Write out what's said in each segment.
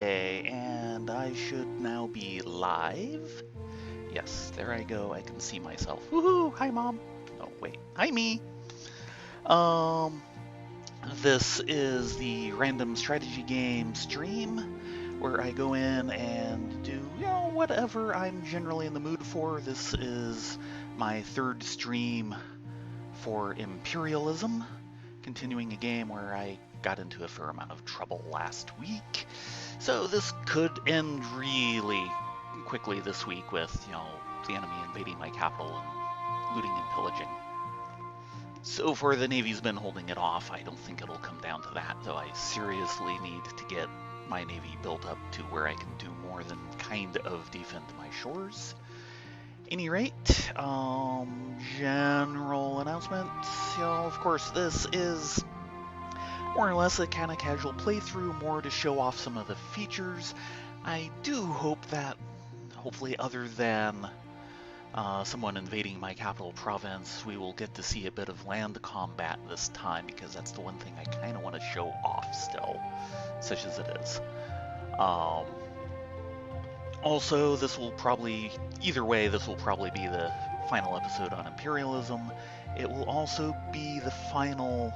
Okay, and I should now be live. Yes, there I go. I can see myself. Woohoo! Hi, Mom. Oh, wait. Hi, me. Um, this is the random strategy game stream where I go in and do, whatever I'm generally in the mood for. This is my third stream for Imperialism, continuing a game where I got into a fair amount of trouble last week. So this could end really quickly this week with, the enemy invading my capital and looting and pillaging. So far the Navy's been holding it off. I don't think it'll come down to that, though I seriously need to get my Navy built up to where I can do more than kind of defend my shores. Any rate, general announcements. Of course, this is more or less a kind of casual playthrough, more to show off some of the features. I do hope that, hopefully other than someone invading my capital province, we will get to see a bit of land combat this time, because that's the one thing I kind of want to show off still, such as it is. Also, this will probably, either way, this will probably be the final episode on Imperialism. It will also be the final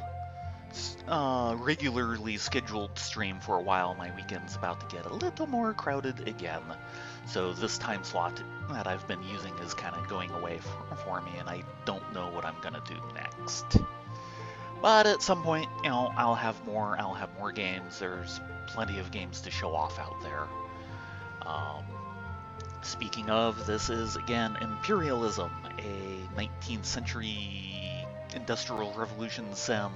regularly scheduled stream for a while. My weekend's about to get a little more crowded again. So this time slot that I've been using is kind of going away for me, and I don't know what I'm going to do next. But at some point, I'll have more games. There's plenty of games to show off out there. Speaking of, this is again Imperialism, a 19th century industrial revolution sim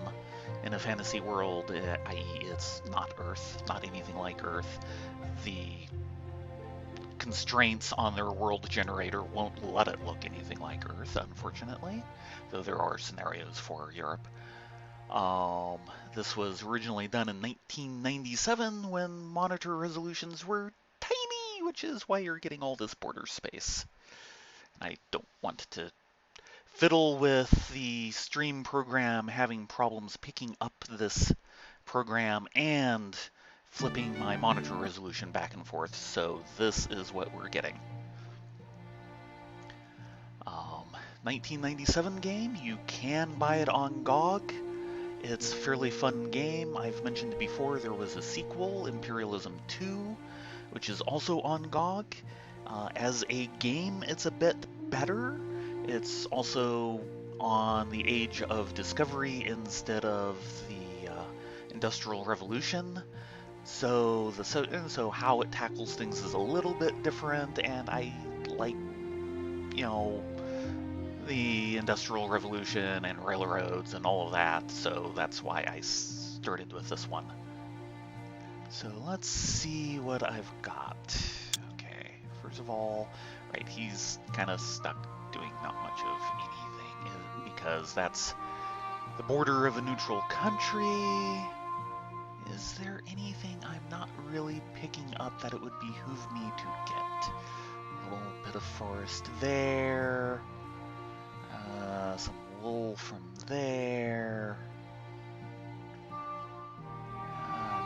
in a fantasy world, i.e. it's not Earth, not anything like Earth. The constraints on their world generator won't let it look anything like Earth, unfortunately, though there are scenarios for Europe. This was originally done in 1997 when monitor resolutions were tiny, which is why you're getting all this border space. And I don't want to fiddle with the stream program having problems picking up this program and flipping my monitor resolution back and forth, so this is what we're getting. 1997 game, you can buy it on GOG. It's a fairly fun game. I've mentioned before there was a sequel, Imperialism 2, which is also on GOG. As a game, it's a bit better. It's also on the age of discovery instead of the Industrial Revolution. So how it tackles things is a little bit different, and I like, the Industrial Revolution and railroads and all of that, so that's why I started with this one. So let's see what I've got. Okay, first of all, right, he's kind of stuck doing not much of anything because that's the border of a neutral country. Is there anything I'm not really picking up that it would behoove me to get? A little bit of forest there. Some wool from there.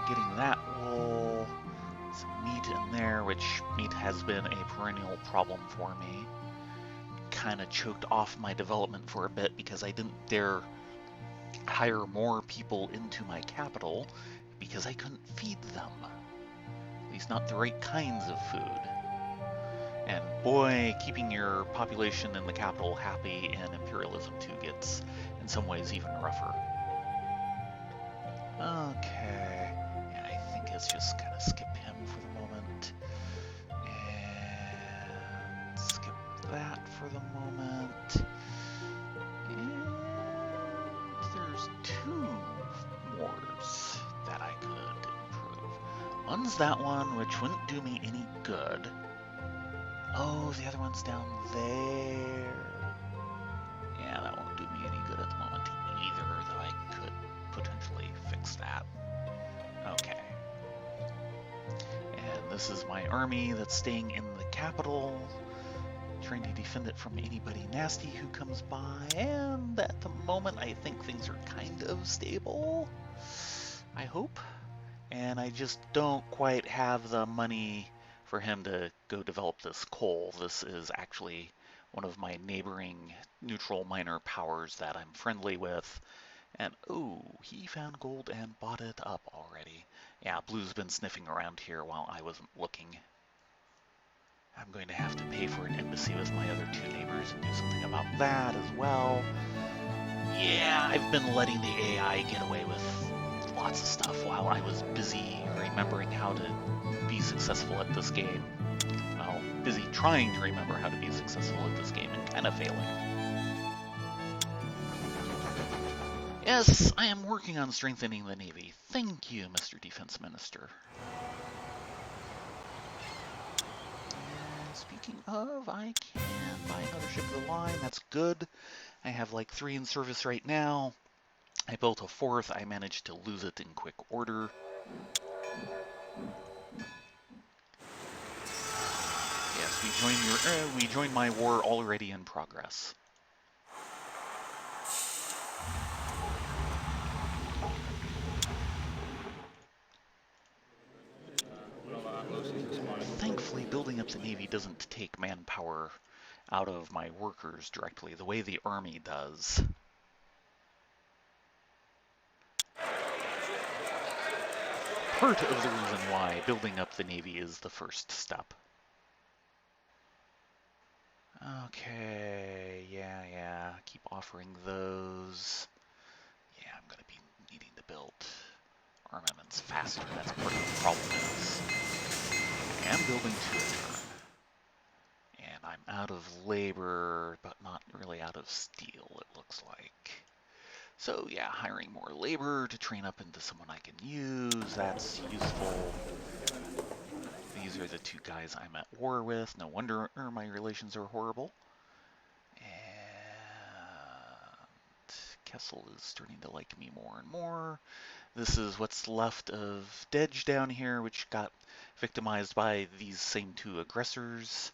Getting that wool. Some meat in there, which meat has been a perennial problem for me. Kind of choked off my development for a bit because I didn't dare hire more people into my capital because I couldn't feed them. At least not the right kinds of food. And boy, keeping your population in the capital happy in Imperialism 2 gets, in some ways, even rougher. Okay, yeah, I think let's just kind of skip him for the moment. And skip that for the moment. And there's two wars that I could improve. One's that one, which wouldn't do me any good. Oh, the other one's down there. Yeah, that won't do me any good at the moment either, though I could potentially fix that. Okay. And this is my army that's staying in the capital, trying to defend it from anybody nasty who comes by, and at the moment I think things are kind of stable. I hope. And I just don't quite have the money for him to go develop this coal. This is actually one of my neighboring neutral minor powers that I'm friendly with. And, ooh, he found gold and bought it up already. Yeah, Blue's been sniffing around here while I wasn't looking. I'm going to have to pay for an embassy with my other two neighbors and do something about that as well. Yeah, I've been letting the AI get away with lots of stuff while I was busy remembering how to be successful at this game. Well, busy trying to remember how to be successful at this game and kind of failing. Yes, I am working on strengthening the Navy. Thank you, Mr. Defense Minister. And speaking of, I can buy another ship of the line. That's good. I have like 3 in service right now. I built a 4th. I managed to lose it in quick order. Yes, we joined my war already in progress. Thankfully, building up the Navy doesn't take manpower out of my workers directly, the way the Army does. Part of the reason why building up the Navy is the first step. Okay, yeah, keep offering those. Yeah, I'm going to be needing to build armaments faster. That's part of the problem is I am building 2 a turn. And I'm out of labor, but not really out of steel, it looks like. So yeah, hiring more labor to train up into someone I can use, that's useful. These are the 2 guys I'm at war with. No wonder my relations are horrible. And Kessel is starting to like me more and more. This is what's left of Dedge down here, which got victimized by these same 2 aggressors.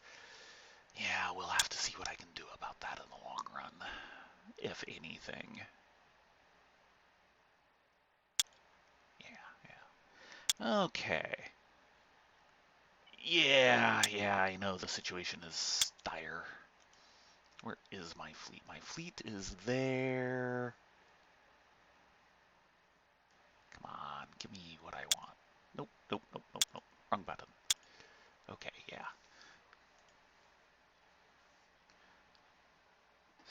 Yeah, we'll have to see what I can do about that in the long run, if anything. Yeah. Okay. Yeah, I know the situation is dire. Where is my fleet? My fleet is there. Come on, give me what I want. Nope. Wrong button. Okay, yeah.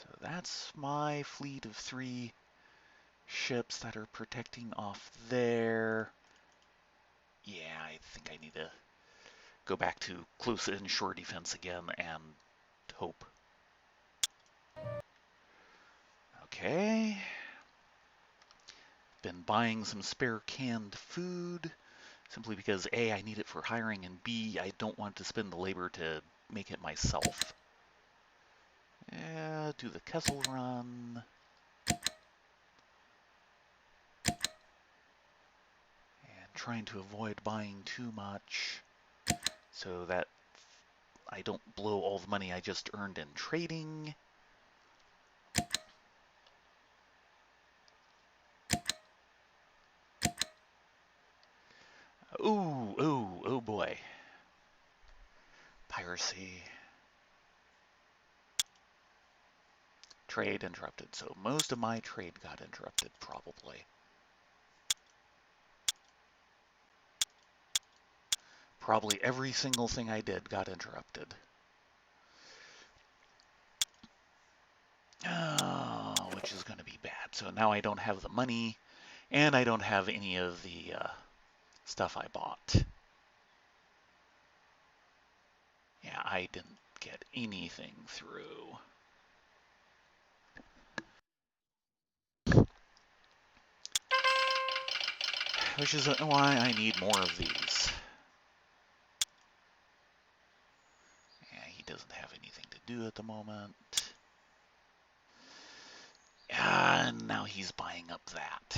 So that's my fleet of 3 ships that are protecting off there. Yeah, I think I need to go back to close inshore defense again and hope. Okay. Been buying some spare canned food, simply because A, I need it for hiring, and B, I don't want to spend the labor to make it myself. Yeah, do the Kessel run. And trying to avoid buying too much so that I don't blow all the money I just earned in trading. Oh boy. Piracy. Trade interrupted. So most of my trade got interrupted, probably. Probably every single thing I did got interrupted. Which is going to be bad. So now I don't have the money, and I don't have any of the stuff I bought. Yeah, I didn't get anything through. Which is why I need more of these. Yeah, he doesn't have anything to do at the moment. And now he's buying up that.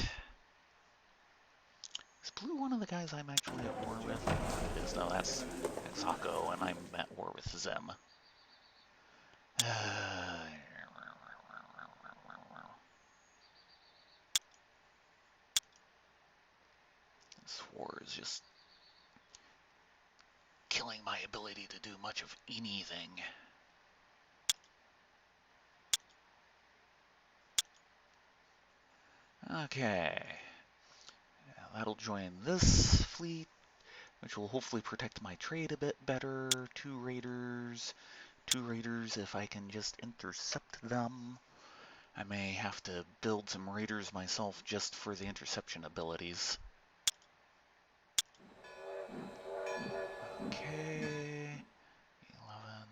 Is Blue one of the guys I'm actually at war with? It is. No, that's Hako, and I'm at war with Zem. This war is just killing my ability to do much of anything. Okay. Yeah, that'll join this fleet, which will hopefully protect my trade a bit better. Two raiders if I can just intercept them. I may have to build some raiders myself just for the interception abilities. Okay, 11,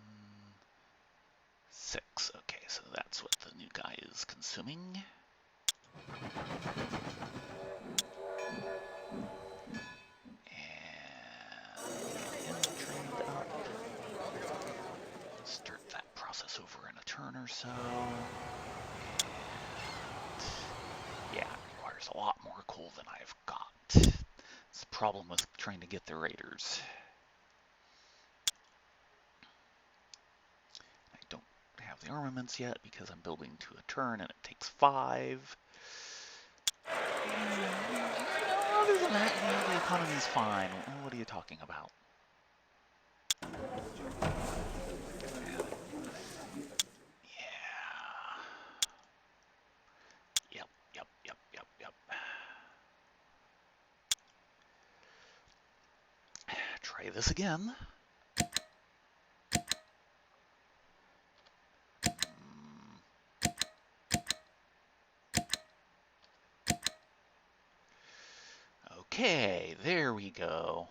6. Okay, so that's what the new guy is consuming. And trade up. Start that process over in a turn or so. And yeah, it requires a lot more coal than I've got. It's the problem with trying to get the raiders. I don't have the armaments yet because I'm building to a turn and it takes 5. Other than that, the economy's fine. What are you talking about? Yeah. Yep. Try this again. Okay, there we go.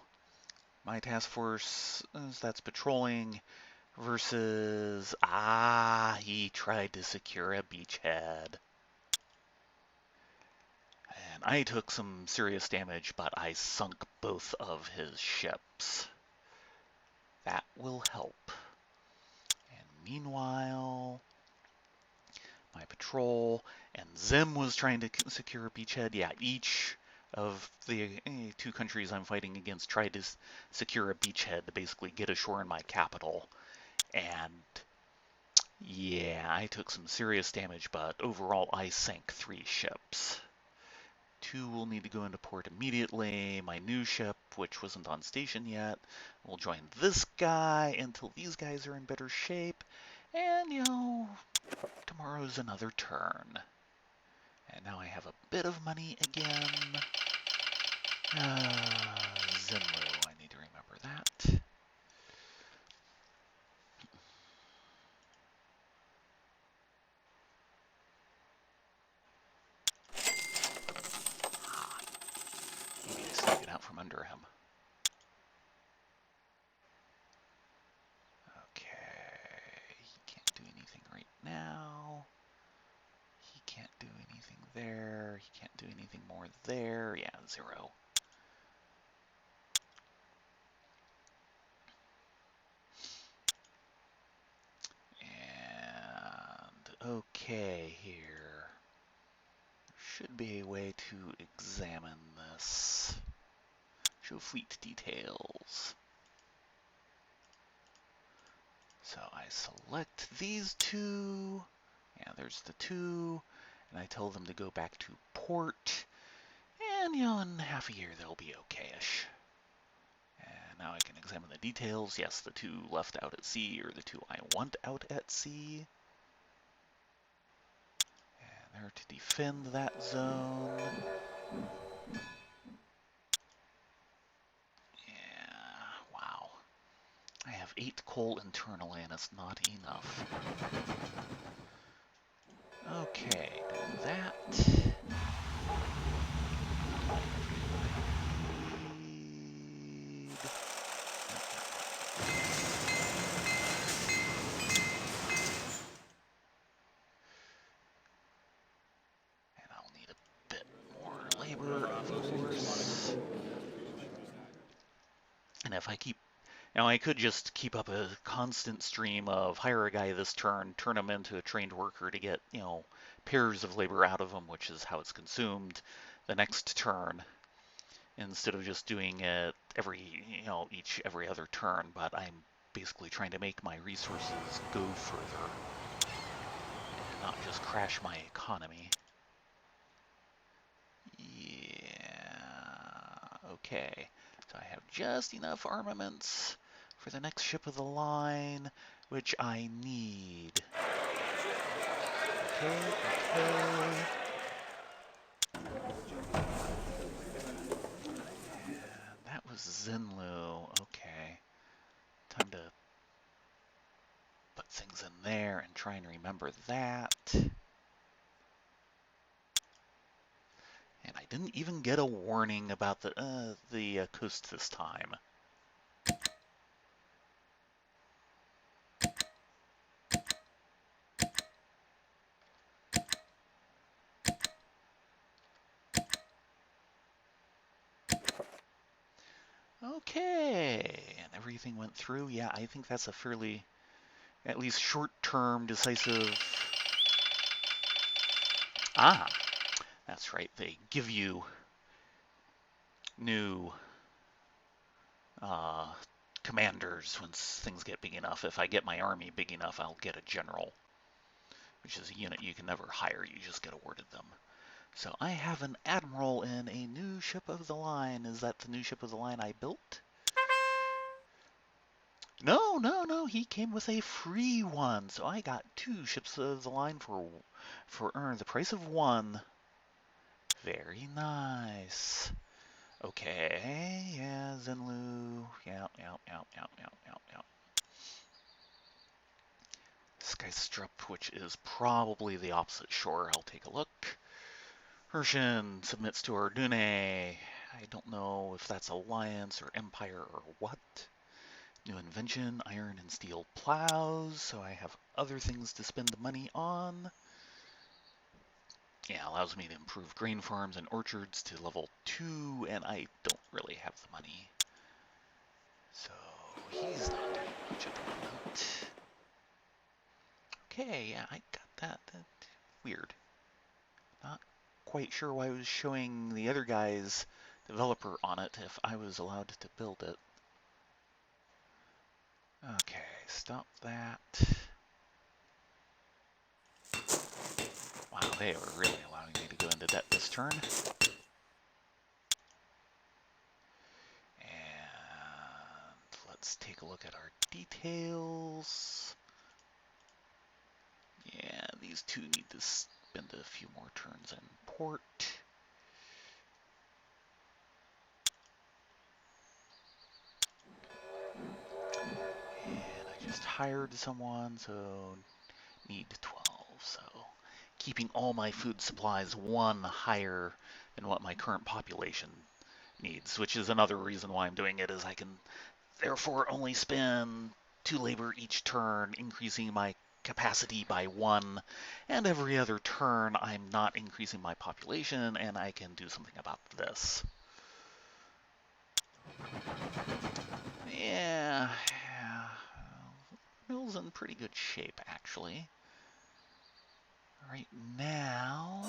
My task force, that's patrolling, versus, he tried to secure a beachhead. And I took some serious damage, but I sunk both of his ships. That will help. And meanwhile, my patrol, and Zim was trying to secure a beachhead. Yeah, each of the 2 countries I'm fighting against tried to secure a beachhead to basically get ashore in my capital. And yeah, I took some serious damage, but overall I sank 3 ships. 2 will need to go into port immediately. My new ship, which wasn't on station yet, will join this guy until these guys are in better shape. And, tomorrow's another turn. And now I have a bit of money again. Zenlo, I need to remember that. Maybe I sneak it out from under him. Okay, he can't do anything right now. He can't do anything there. He can't do anything more there. Yeah, 0. And okay, here. There should be a way to examine this. Show fleet details. So I select these 2. Yeah, there's the 2. And I tell them to go back to port. And, in half a year they'll be okay-ish. And now I can examine the details. Yes, the 2 left out at sea are the 2 I want out at sea. And they're to defend that zone. Yeah, wow. I have 8 coal internally and it's not enough. Okay, do that. And I'll need a bit more labor, of course. And if I keep, I could just keep up a constant stream of hire a guy this turn, turn him into a trained worker to get, pairs of labor out of him, which is how it's consumed the next turn, instead of just doing it every other turn. But I'm basically trying to make my resources go further and not just crash my economy. Yeah, Okay, so I have just enough armaments for the next ship of the line, which I need. Okay, okay. And that was Zenlu. Okay, time to put things in there and try and remember that. And I didn't even get a warning about the coast this time. Okay, and everything went through. Yeah, I think that's a fairly, at least short-term, decisive. Ah, that's right. They give you new uh, commanders once things get big enough. If I get my army big enough, I'll get a general, which is a unit you can never hire. You just get awarded them. So I have an admiral in a new ship of the line. Is that the new ship of the line I built? No, no, no. He came with a free one, so I got 2 ships of the line for the price of 1. Very nice. Okay, yeah, Zenlu. Yeah, yeah, yeah, yeah, yeah, yeah, yeah. Skystrup, which is probably the opposite shore. I'll take a look. Hershin submits to Ardune. I don't know if that's Alliance or Empire or what. New invention, iron and steel plows, so I have other things to spend the money on. Yeah, allows me to improve grain farms and orchards to level 2, and I don't really have the money. So he's not doing much at the moment. Okay, yeah, I got that. Weird. Not quite sure why I was showing the other guy's developer on it if I was allowed to build it. Okay, stop that. Wow, they are really allowing me to go into debt this turn. And let's take a look at our details. Yeah, these two need to spend a few more turns in port. And I just hired someone, so need 12. So keeping all my food supplies 1 higher than what my current population needs, which is another reason why I'm doing it, is I can therefore only spend 2 labor each turn, increasing my capacity by 1, and every other turn I'm not increasing my population, and I can do something about this. Yeah, mill's in pretty good shape, actually. Right now,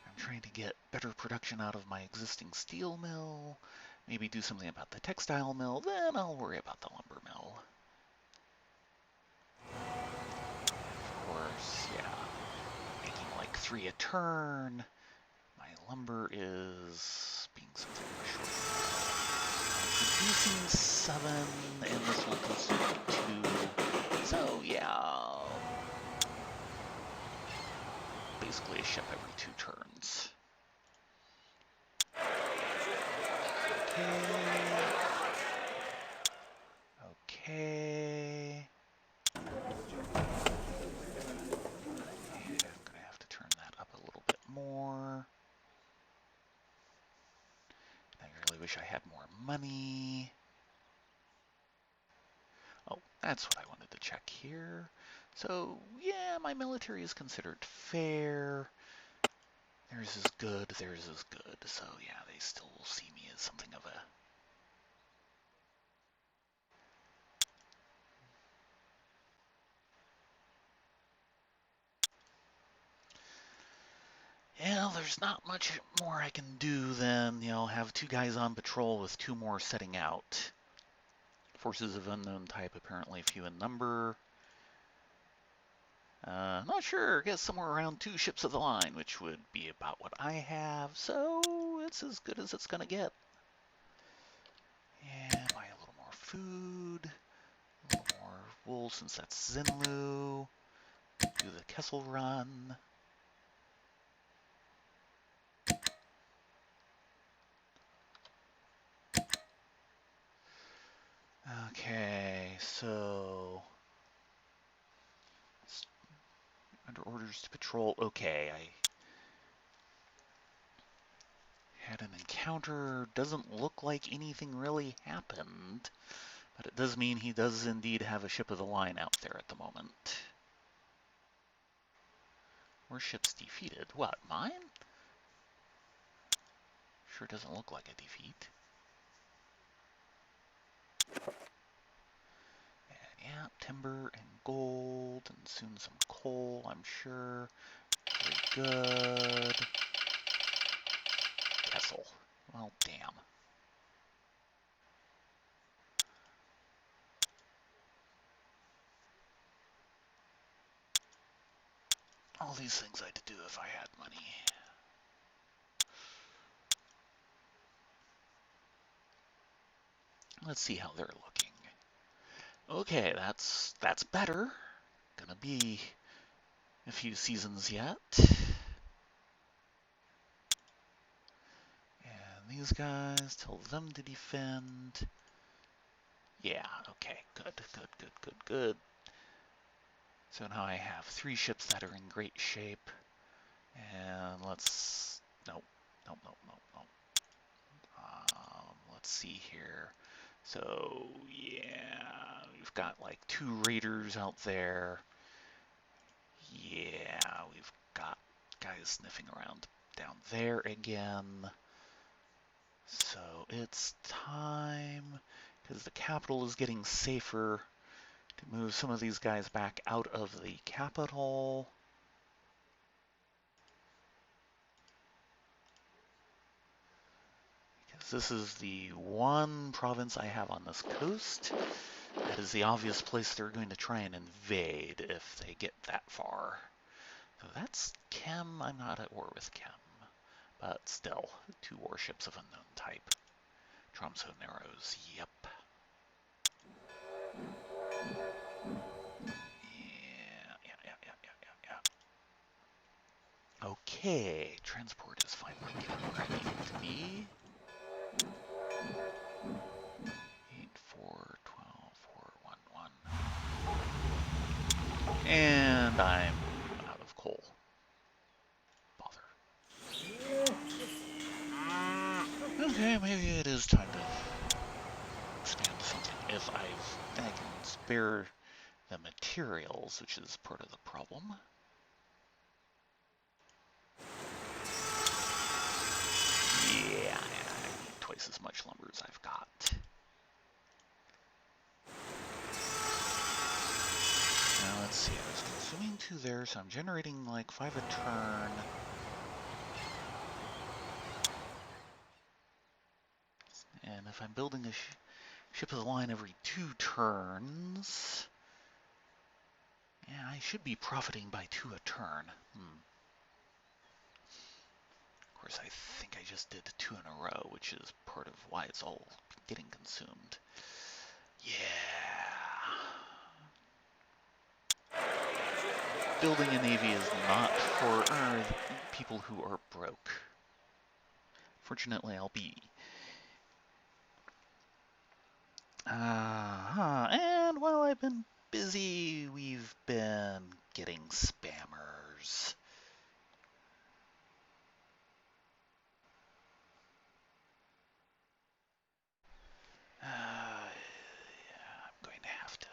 I'm trying to get better production out of my existing steel mill, maybe do something about the textile mill, then I'll worry about the lumber mill. Of course, yeah, making like 3 a turn. My lumber is being something short. Producing 7, and this will consume 2. So yeah, basically a ship every 2 turns. Okay. And I'm gonna have to turn that up a little bit more. I really wish I had more money. Oh, that's what I wanted to check here. So, yeah, my military is considered fair. Theirs is good, theirs is good. So, yeah, they still will see me as something of a... Yeah, there's not much more I can do than, have 2 guys on patrol with 2 more setting out. Forces of unknown type, apparently few in number. Not sure. I guess somewhere around 2 ships of the line, which would be about what I have. So it's as good as it's gonna get. And buy a little more food, a little more wool since that's Zinlu. Do the Kessel run. Okay, so under orders to patrol. Okay, I had an encounter. Doesn't look like anything really happened, but it does mean he does indeed have a ship of the line out there at the moment. Were ships defeated? What, mine? Sure doesn't look like a defeat. And yeah, timber and gold, and soon some coal, I'm sure. Very good. Kessel. Well, damn. All these things I'd do if I had money. Let's see how they're looking. Okay, that's better. Gonna be a few seasons yet. And these guys, tell them to defend. Yeah, okay, good, good, good, good, good. So now I have 3 ships that are in great shape. And let's, nope, nope, nope, nope, nope. Let's see here. So, yeah, we've got like 2 raiders out there. Yeah, we've got guys sniffing around down there again. So it's time, because the capital is getting safer, to move some of these guys back out of the capital. Because this is the one province I have on this coast. That is the obvious place they're going to try and invade if they get that far. So that's Chem. I'm not at war with Chem. But still, 2 warships of unknown type. Tromso Narrows, yep. Yeah. Okay, transport is finally getting where I need it to be. 8, 4, 12, 4, 1, 1. And I'm out of coal. Bother. Okay, maybe it is time to expand something if I can spare the materials, which is part of the problem. Yeah, I need twice as much lumber as I've got. Now let's see, I was consuming 2 there, so I'm generating like 5 a turn. And if I'm building a ship of the line every 2 turns, yeah, I should be profiting by 2 a turn. Of course, I think I just did 2 in a row, which is part of why it's all getting consumed. Yeah. Building a navy is not for people who are broke. Fortunately, I'll be. And while I've been busy, we've been getting spammers. Yeah, I'm going to have to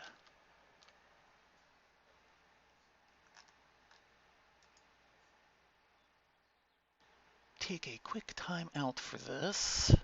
take a quick time out for this.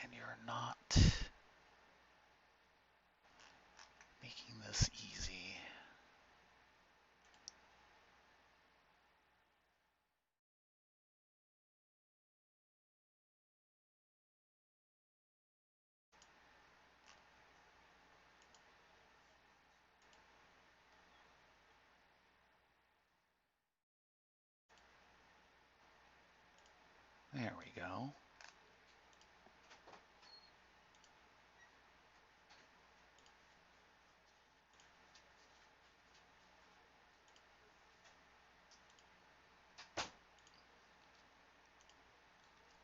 And you're not making this easy. There we go.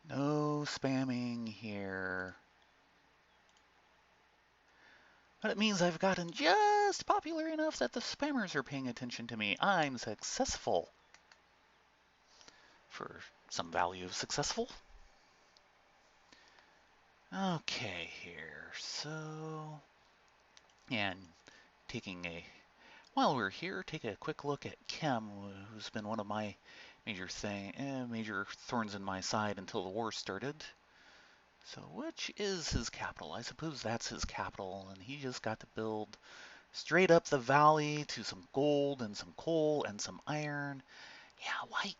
No spamming here. But it means I've gotten just popular enough that the spammers are paying attention to me. I'm successful. For some value of successful. Okay, here. So, and while we're here, take a quick look at Kem, who's been one of my major thorns in my side until the war started. So, which is his capital? I suppose that's his capital, and he just got to build straight up the valley to some gold and some coal and some iron. Yeah, why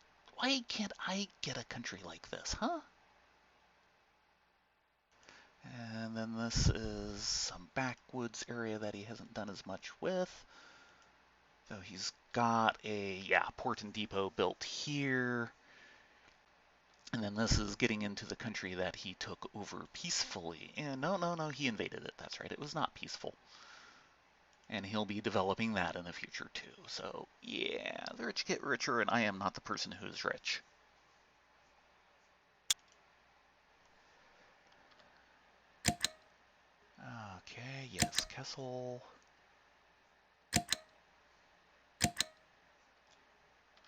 can't I get a country like this, huh? And then this is some backwoods area that he hasn't done as much with. So he's got a, port and depot built here. And then this is getting into the country that he took over peacefully. And no, he invaded it. That's right, it was not peaceful. And he'll be developing that in the future too. So yeah, the rich get richer, and I am not the person who's rich. Okay, yes, Kessel.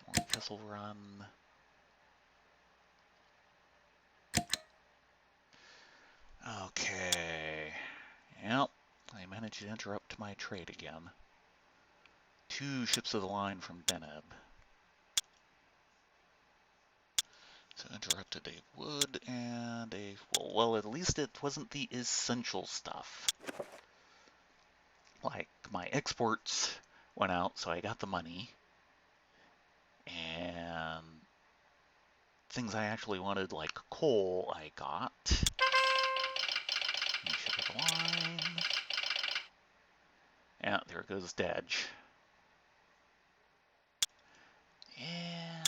More Kessel run. Okay. Yep, I managed to interrupt my trade again. 2 ships of the line from Deneb. So interrupted a wood and a, well, at least it wasn't the essential stuff. Like, my exports went out, so I got the money. And things I actually wanted, like coal, I got. Ship of the line. Yeah, there goes Dedge. Yeah.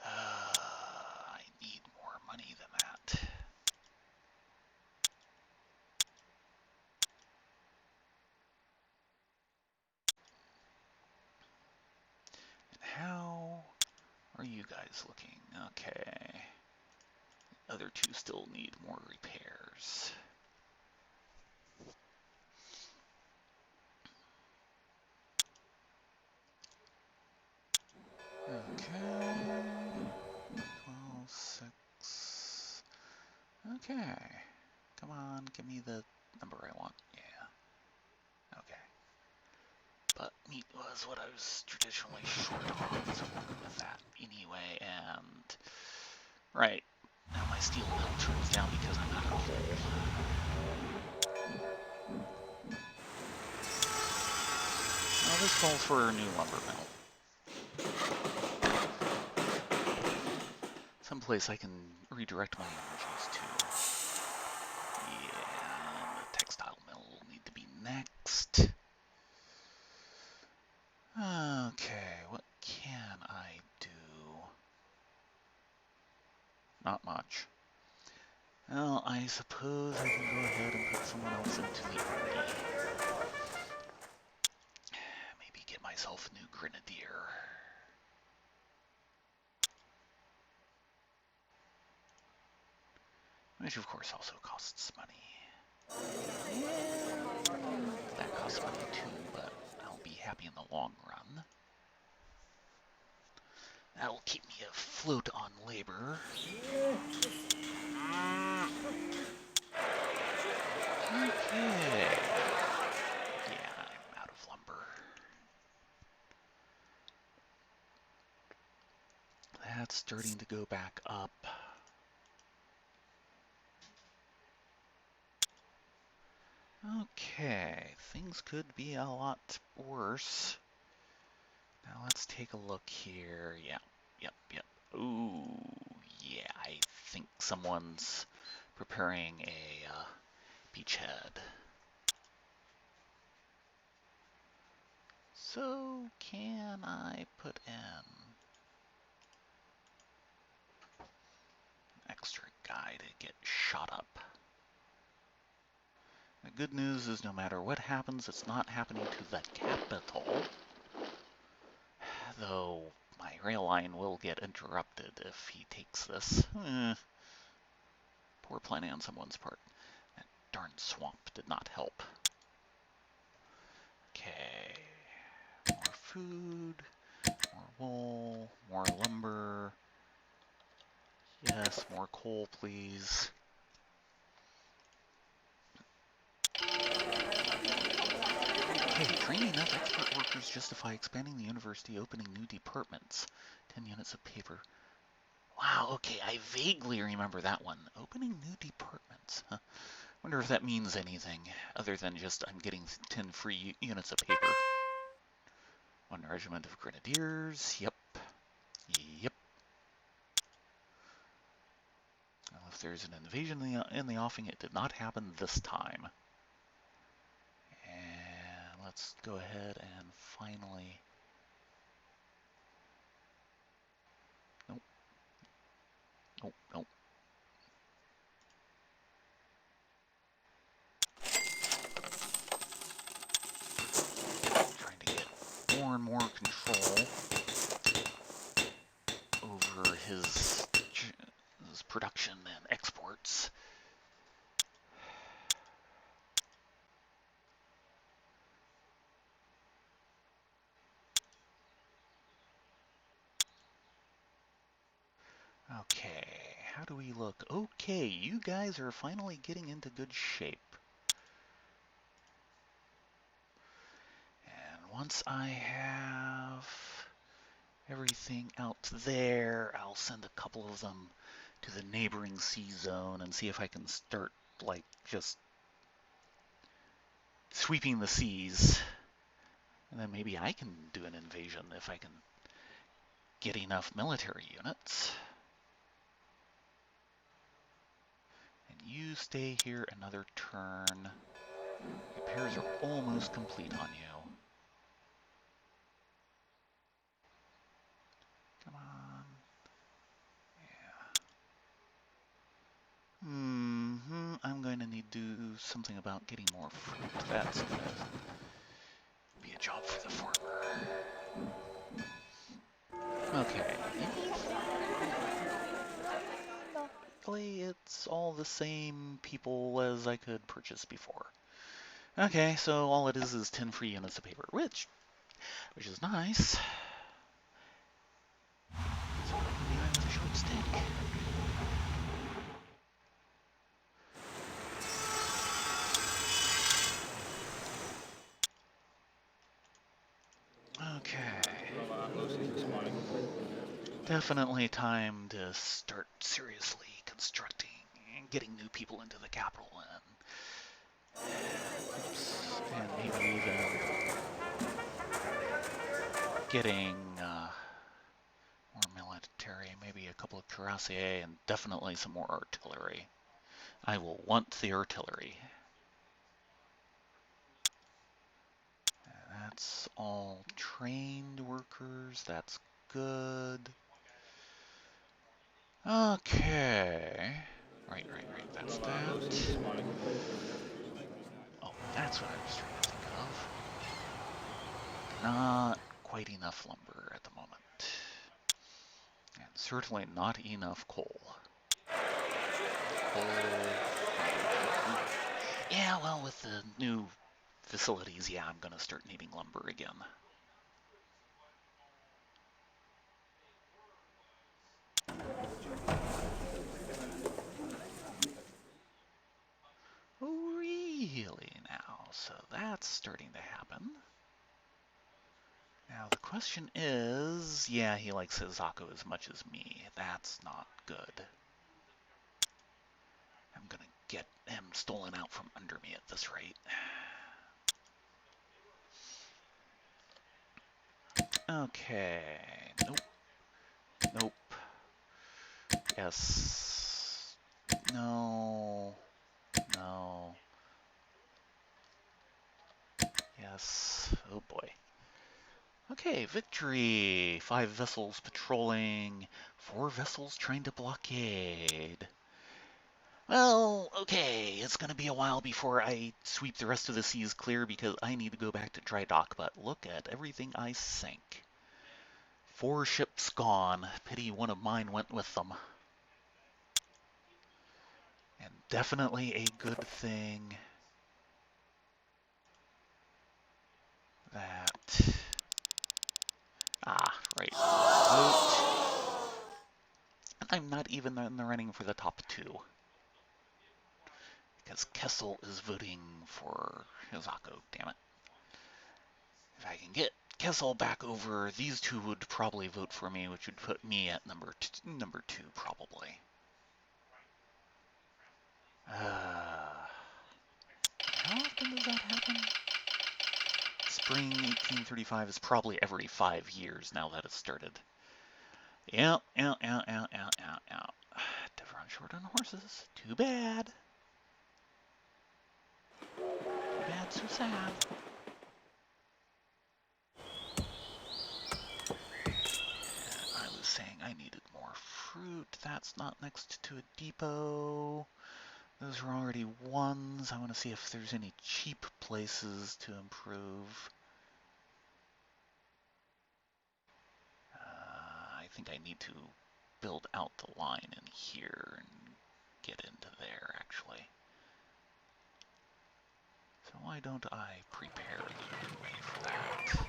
I need more money than that. And how are you guys looking? Okay. The other 2 still need more repairs. Okay. 12, 6. Okay. Come on, give me the number I want. Yeah. Okay. But meat was what I was traditionally short on, so we'll go with that anyway. And right now my steel mill turns down because I'm out of coal. Now this calls for a new lumber mill. Someplace I can redirect my energies to. Yeah, the textile mill will need to be next. Okay, what can I do? Not much. Well, I suppose I can go ahead and put someone else into the army. Maybe get myself a new grenadier. Which of course also costs money. Yeah, that costs money too, but I'll be happy in the long run. That'll keep me afloat on labor. Okay. Yeah, I'm out of lumber. starting to go back up. Okay, things could be a lot worse. Now let's take a look here. Yep. Ooh, yeah, I think someone's preparing a beachhead. So can I put in an extra guy to get shot up? The good news is no matter what happens, it's not happening to the capital. Though my rail line will get interrupted if he takes this. Poor planning on someone's part. That darn swamp did not help. Okay. More food, more wool, more lumber. Yes, more coal, please. Okay, training enough expert workers justify expanding the university, opening new departments. 10 units of paper. Wow, okay, I vaguely remember that one. Opening new departments. Huh. Wonder if that means anything other than just I'm getting 10 free units of paper. One regiment of grenadiers. Yep. Well, if there's an invasion in the offing, it did not happen this time. And let's go ahead and finally... Nope. Trying to get more and more control over his production and exports. Okay, how do we look? Okay, you guys are finally getting into good shape. And once I have everything out there, I'll send a couple of them to the neighboring sea zone and see if I can start, like, just sweeping the seas. And then maybe I can do an invasion if I can get enough military units. And you stay here another turn. Repairs are almost complete on you. Come on. Yeah. I'm going to need to do something about getting more fruit. That's going to be a job for the farmer. Okay. Luckily, it's all the same people as I could purchase before. Okay, so all it is 10 free units of paper, which is nice. So the guy with a short stick. Okay. Definitely time to start seriously constructing and getting new people into the capital and maybe even getting more military, maybe a couple of cuirassiers and definitely some more artillery. I will want the artillery. That's all trained workers. That's good. Okay. Right. That's that. Oh, that's what I was trying to think of. Not quite enough lumber at the moment. And certainly not enough coal. Yeah, well, with the new facilities, yeah, I'm going to start needing lumber again. Oh, really now? So that's starting to happen. Now the question is, yeah, he likes Hizako as much as me. That's not good. I'm gonna get him stolen out from under me at this rate. Okay. Nope. Nope. Yes. No. No. Yes. Oh boy. Okay, victory! 5 vessels patrolling, 4 vessels trying to blockade. Well, okay, it's gonna be a while before I sweep the rest of the seas clear because I need to go back to dry dock, but look at everything I sank. 4 ships gone. Pity one of mine went with them. And definitely a good thing that... Ah, right. Vote. And I'm not even in the running for the top 2. Because Kessel is voting for Hizako, damn it. If I can get Kessel back over, these two would probably vote for me, which would put me at number 2, probably. How often does that happen? Spring 1835 is probably every 5 years now that it's started. Yeah. To run short on horses. Too bad. Too bad, so sad. I was saying I needed more fruit. That's not next to a depot. Those are already ones. I want to see if there's any cheap places to improve. I think I need to build out the line in here and get into there, actually. So why don't I prepare the way for that?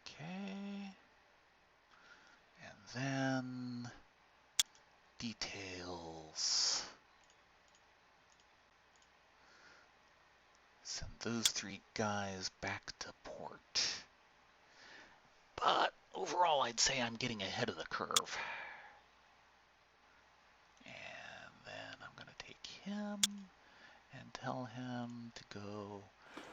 Okay. And then details. Send those 3 guys back to port. But overall, I'd say I'm getting ahead of the curve. And then I'm going to take him and tell him to go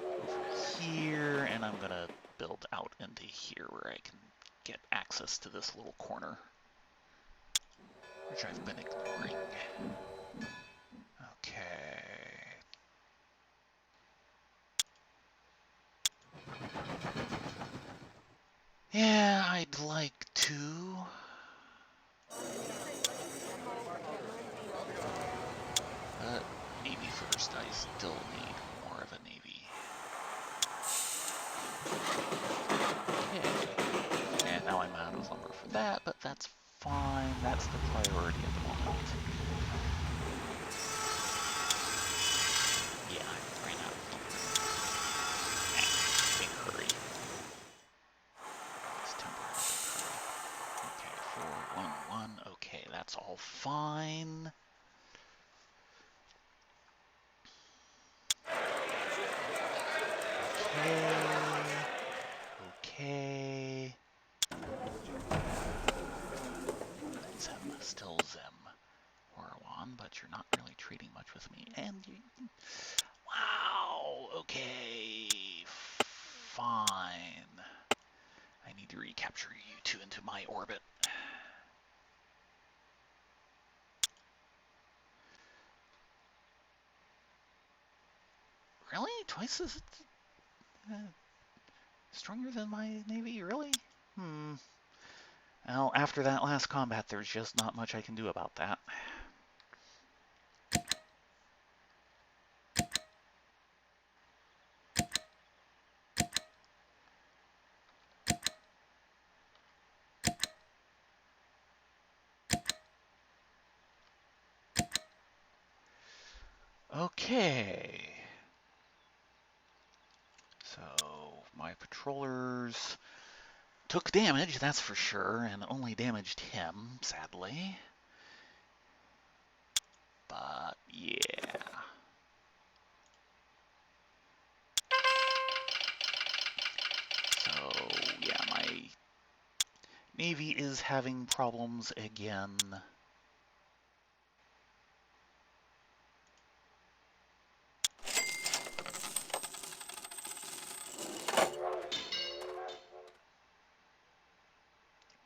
over here, and I'm going to build out into here where I can get access to this little corner, which I've been ignoring. Okay. Yeah, I'd like to. But Navy first, I still need more of a Navy. Okay. And now I'm out of lumber for that, but that's fine. That's the priority at the moment. Yeah, I ran out of lumber. Big hurry. It's temporary, big hurry. Okay, 411. Okay, that's all fine. Okay. Zem, still Zem. Horwan, but you're not really trading much with me. And you... Wow, okay. Fine. I need to recapture you 2 into my orbit. Really? Twice as stronger than my Navy? Really? Well, after that last combat, there's just not much I can do about that. Okay. So, my patrollers took damage, that's for sure, and only damaged him, sadly. But, yeah. Navy is having problems again.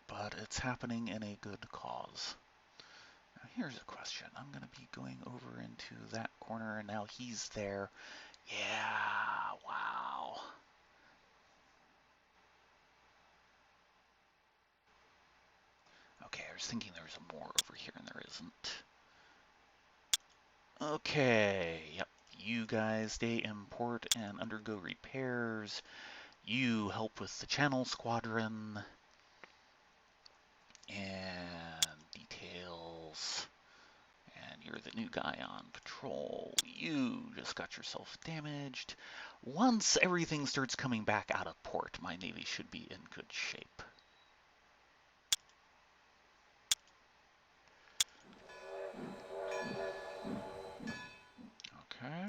But it's happening in a good cause. Now here's a question. I'm going to be going over into that corner, and now he's there. Yeah, wow. Okay, I was thinking there was more over here, and there isn't. Okay, yep. You guys stay in port and undergo repairs. You help with the channel squadron. And details. And you're the new guy on patrol. You just got yourself damaged. Once everything starts coming back out of port, my navy should be in good shape. Okay.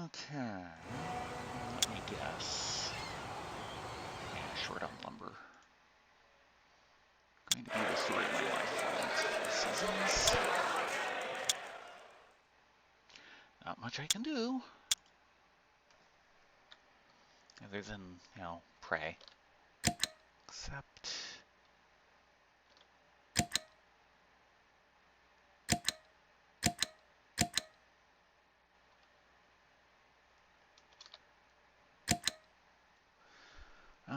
Okay. Let me guess. Yeah, short on lumber. Going to be the story of my life for the next few seasons. Not much I can do. Other than, pray. Except...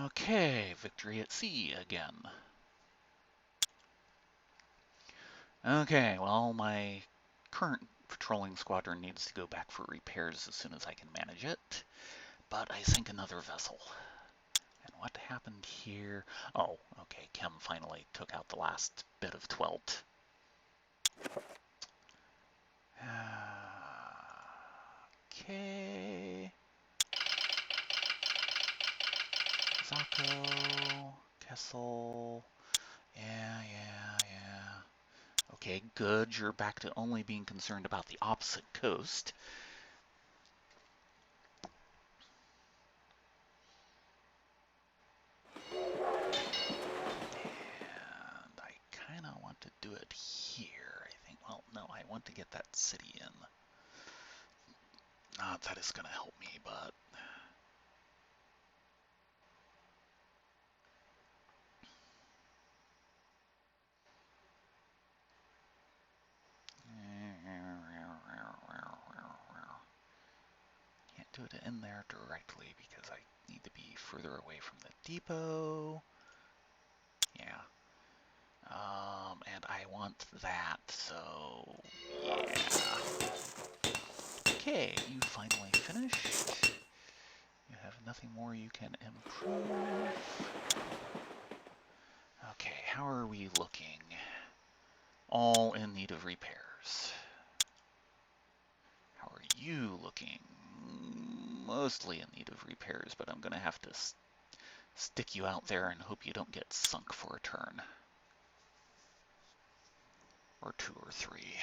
Okay, victory at sea again. Okay, well, my current patrolling squadron needs to go back for repairs as soon as I can manage it. But I sink another vessel. And what happened here? Oh, okay, Chem finally took out the last bit of Twelt. Okay. Zako, Kessel. Yeah. Okay, good. You're back to only being concerned about the opposite coast. And I kind of want to do it here, I think. Well, no, I want to get that city in. Not that it's going to help me, but... Can't do it in there directly because I need to be further away from the depot. Yeah. And I want that, so yeah. Okay, you finally finished. You have nothing more you can improve. Okay, how are we looking? All in need of repairs. How are you looking? Mostly in need of repairs, but I'm going to have to stick you out there and hope you don't get sunk for a turn. Or two or three.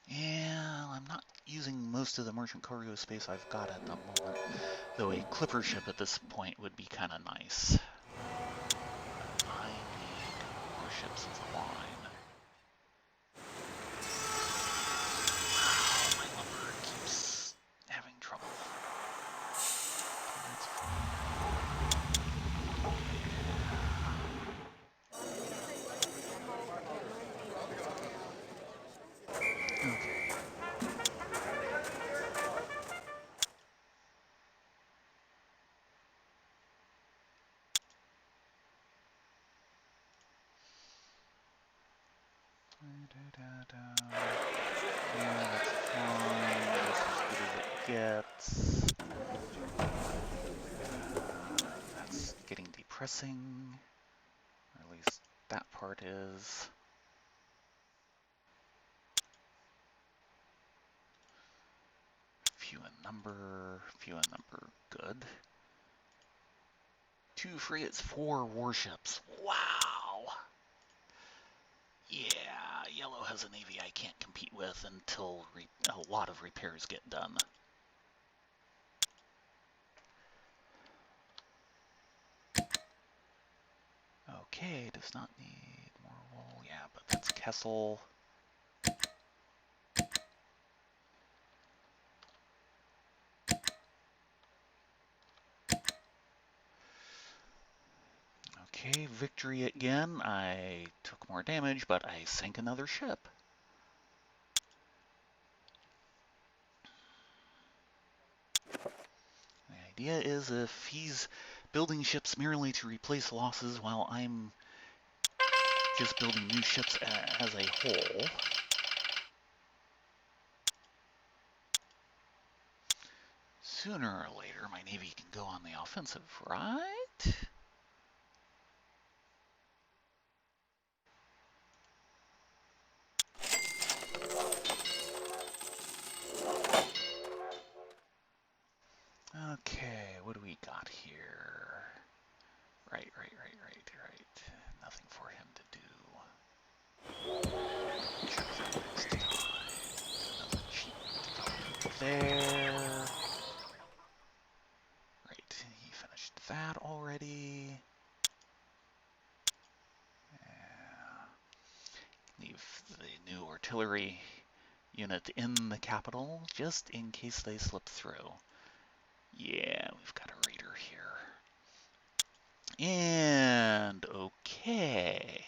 Yeah, I'm not using most of the merchant cargo space I've got at the moment, though a clipper ship at this point would be kind of nice. I need more ships in the line. Wow, my lumber keeps having trouble. That's fine. Okay. Yeah, that's fine. That's as good as it gets. pressing, or at least that part is. Few in number, good. 2 frigates, 4 warships. Wow! Yeah, yellow has a navy I can't compete with until a lot of repairs get done. Okay, does not need more wool. Yeah, but that's Kessel. Okay, victory again. I took more damage, but I sank another ship. The idea is if he's building ships merely to replace losses while I'm just building new ships as a whole, sooner or later my navy can go on the offensive, right? Okay, what do we got here? Right. Nothing for him to do. Check that next time. Another cheap development there. Right, he finished that already. Yeah. Leave the new artillery unit in the capital just in case they slip through. Yeah, we've got a raider here. And okay.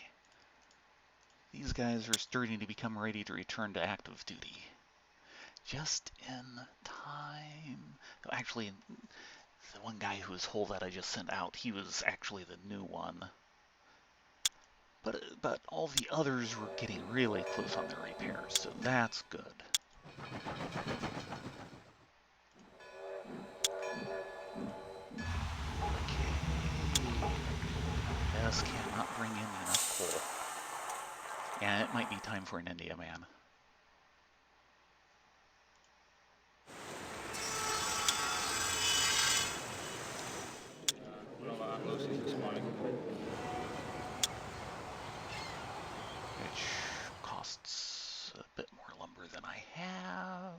These guys are starting to become ready to return to active duty. Just in time. Actually, the one guy whose hull that I just sent out, he was actually the new one. But all the others were getting really close on their repairs, so that's good. Okay. Yes, cannot bring in enough coal. Yeah, it might be time for an India man. Which costs a bit more lumber than I have.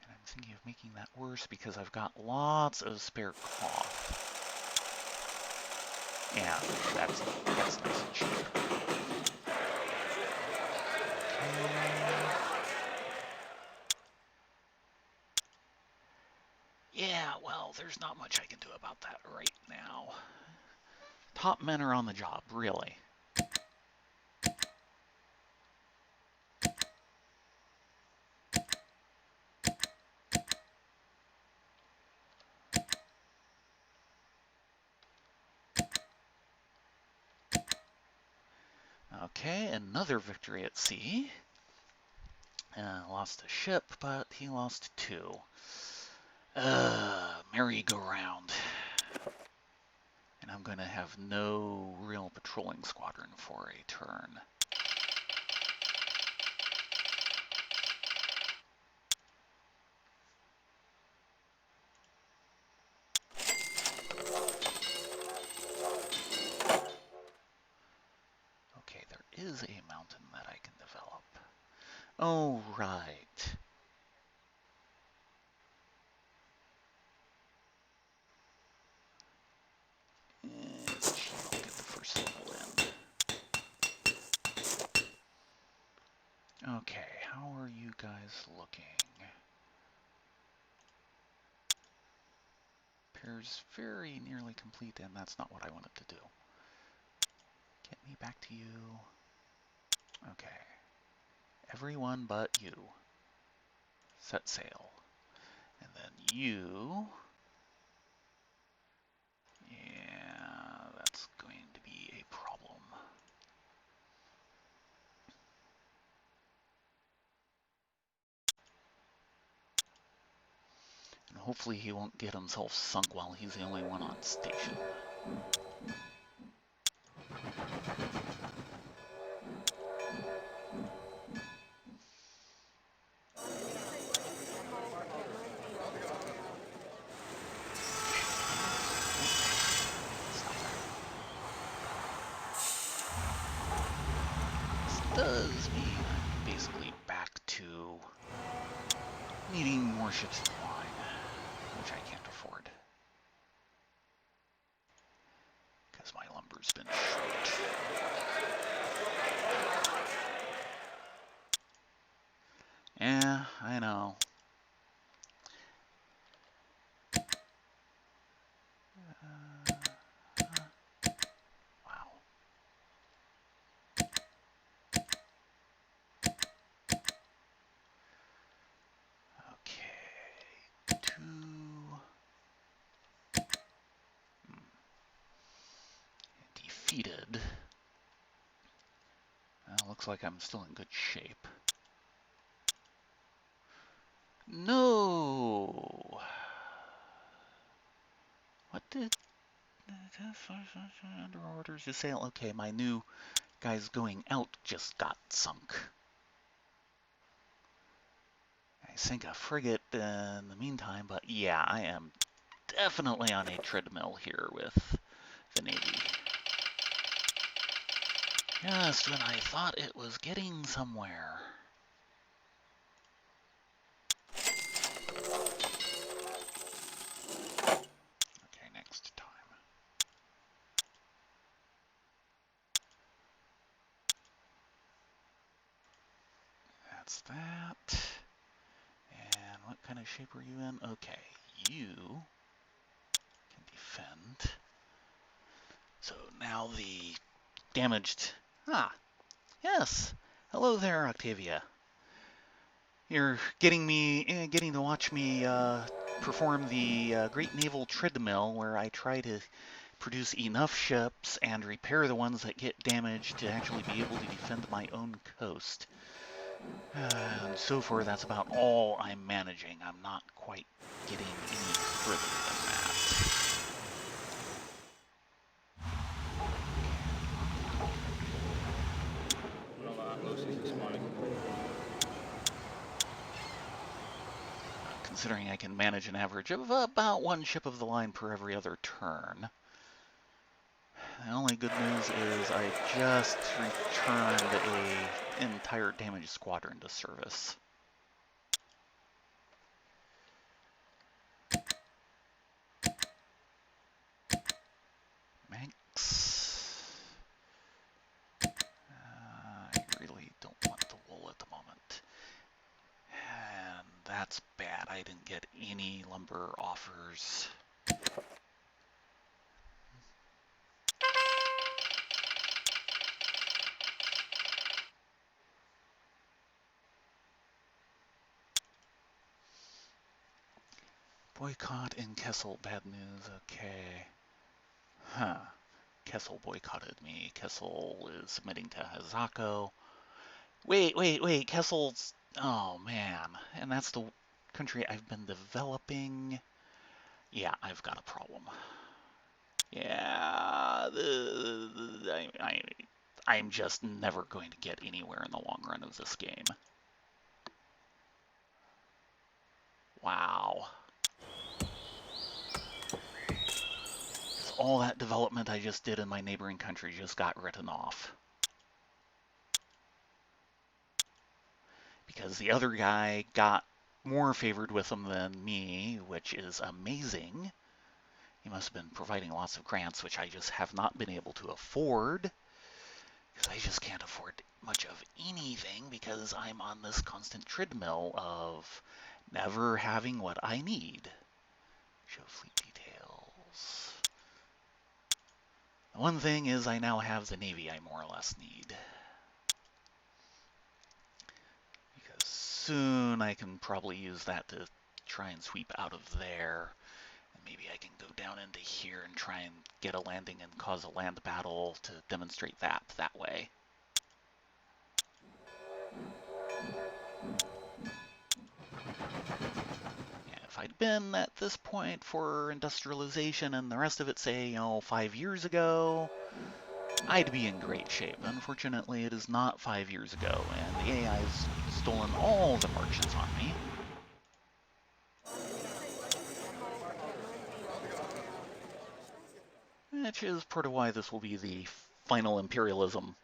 And I'm thinking of making that worse because I've got lots of spare cloth. Yeah, that's nice and cheap. Okay. Yeah, well, there's not much I can do about that right now. Top men are on the job, really. Okay, another victory at sea. Lost a ship, but he lost 2. Merry-go-round. And I'm going to have no real patrolling squadron for a turn. Okay, there is a mountain that I can develop. Oh, right. Gee, I'll get the first level in. Okay, how are you guys looking? Repair's very nearly complete, and that's not what I wanted to do. Get me back to you. Okay. Everyone but you. Set sail. And then you... Yeah, that's going to be a problem. And hopefully he won't get himself sunk while he's the only one on station. Does mean I'm basically back to needing more ships in the line, which I can't afford. Because my lumber's been short. Yeah, I know. Wow. Okay. Defeated. Well, looks like I'm still in good shape. No! What did... Under orders to sail. Okay, my new guys going out just got sunk. I sink a frigate in the meantime, but yeah, I am definitely on a treadmill here with the Navy. Just when I thought it was getting somewhere. Okay, next time. That's that. And what kind of shape are you in? Okay, you can defend. So now the damaged... Ah, yes. Hello there, Octavia. You're getting to watch me perform the Great Naval Treadmill, where I try to produce enough ships and repair the ones that get damaged to actually be able to defend my own coast. And so far, that's about all I'm managing. I'm not quite getting any further than that. Considering I can manage an average of about one ship of the line per every other turn. The only good news is I just returned an entire damaged squadron to service. Manx. I really don't want the wool at the moment. And that's bad. I didn't get any lumber offers. Boycott in Kessel, bad news, okay. Huh. Kessel boycotted me. Kessel is submitting to Hazako. Wait, Kessel's... Oh, man. And that's the country I've been developing. Yeah, I've got a problem. Yeah, I'm just never going to get anywhere in the long run of this game. Wow. All that development I just did in my neighboring country just got written off. Because the other guy got more favored with him than me, which is amazing. He must have been providing lots of grants, which I just have not been able to afford. Because I just can't afford much of anything because I'm on this constant treadmill of never having what I need. Show fleet details. The one thing is I now have the Navy I more or less need. Because soon I can probably use that to try and sweep out of there. And maybe I can go down into here and try and get a landing and cause a land battle to demonstrate that way. Yeah, if I'd been at this point for industrialization and the rest of it, say, 5 years ago, I'd be in great shape. Unfortunately, it is not 5 years ago, and the AI has stolen all the marches on me. Which is part of why this will be the final Imperialism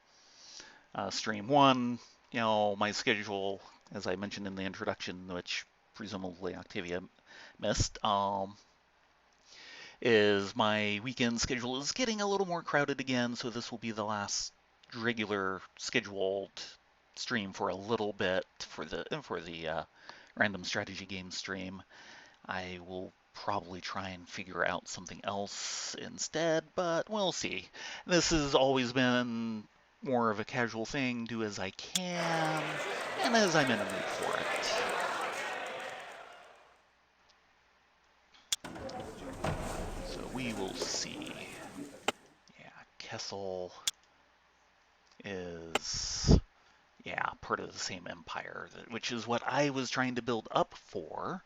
stream. One, my schedule, as I mentioned in the introduction, which presumably Octavia missed, is my weekend schedule is getting a little more crowded again, so this will be the last regular scheduled stream for a little bit for the random strategy game stream. I will probably try and figure out something else instead, but we'll see. This has always been more of a casual thing, do as I can, and as I'm in a mood for it. So we will see. Yeah, Kessel is, part of the same empire, which is what I was trying to build up for.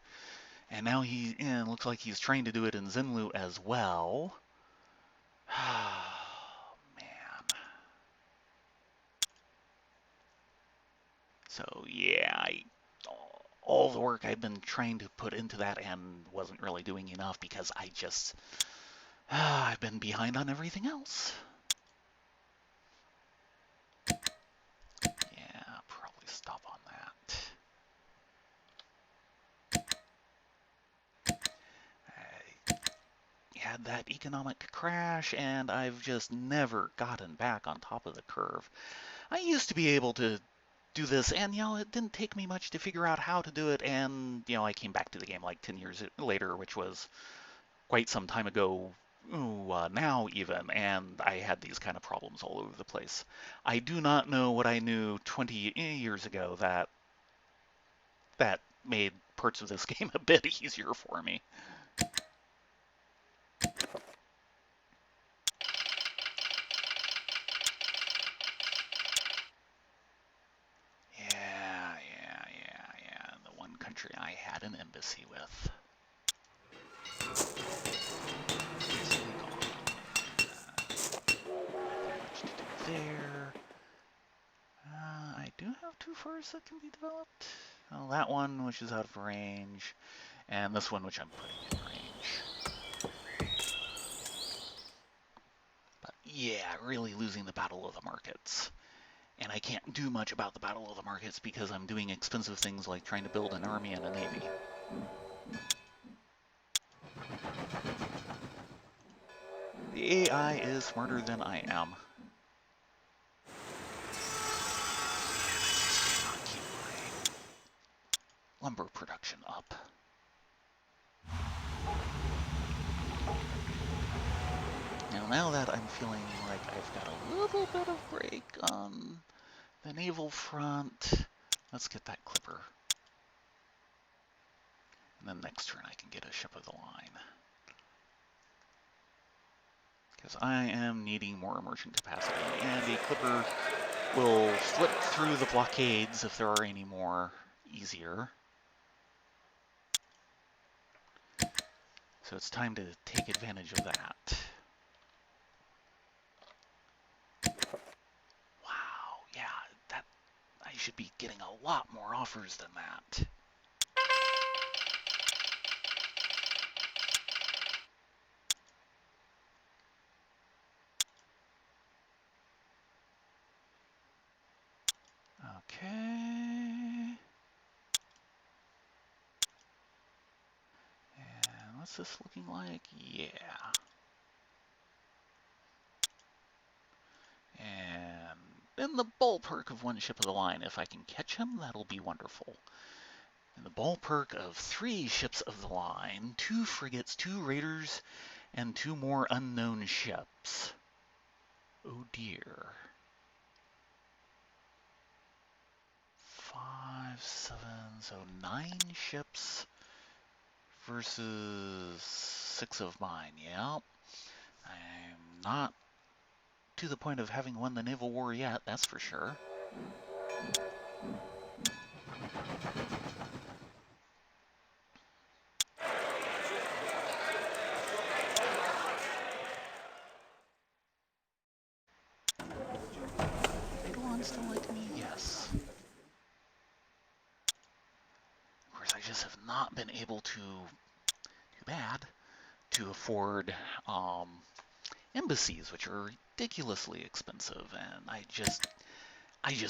And now looks like he's trying to do it in Zenlu as well. Man. So yeah, all the work I've been trying to put into that and wasn't really doing enough because I've been behind on everything else. Yeah, probably stop on that. I had that economic crash and I've just never gotten back on top of the curve. I used to be able to do this, and it didn't take me much to figure out how to do it, and I came back to the game like 10 years later, which was quite some time ago now even, and I had these kind of problems all over the place. I do not know what I knew 20 years ago that made parts of this game a bit easier for me. Yeah. The one country I had an embassy with. There. I do have two forests that can be developed. Well, that one, which is out of range, and this one, which I'm putting in range. But yeah, really losing the Battle of the Markets. And I can't do much about the Battle of the Markets because I'm doing expensive things like trying to build an army and a navy. The AI is smarter than I am. Lumber production up. Now that I'm feeling like I've got a little bit of break on the naval front, let's get that clipper. And then next turn I can get a ship of the line. Because I am needing more immersion capacity, and a clipper will slip through the blockades if there are any more easier. So it's time to take advantage of that. Wow, yeah, I should be getting a lot more offers than that. Okay. And what's this looking like? Yeah. And in the ballpark of one ship of the line, if I can catch him, that'll be wonderful. In the ballpark of 3 ships of the line, 2 frigates, 2 raiders, and 2 more unknown ships. Oh dear. 5, 7, so 9 ships versus 6 of mine. Yep. I'm not to the point of having won the naval war yet, that's for sure. still like me? Yes. Of course, I just have not been able to, too bad, to afford embassies, which are ridiculously expensive, and I just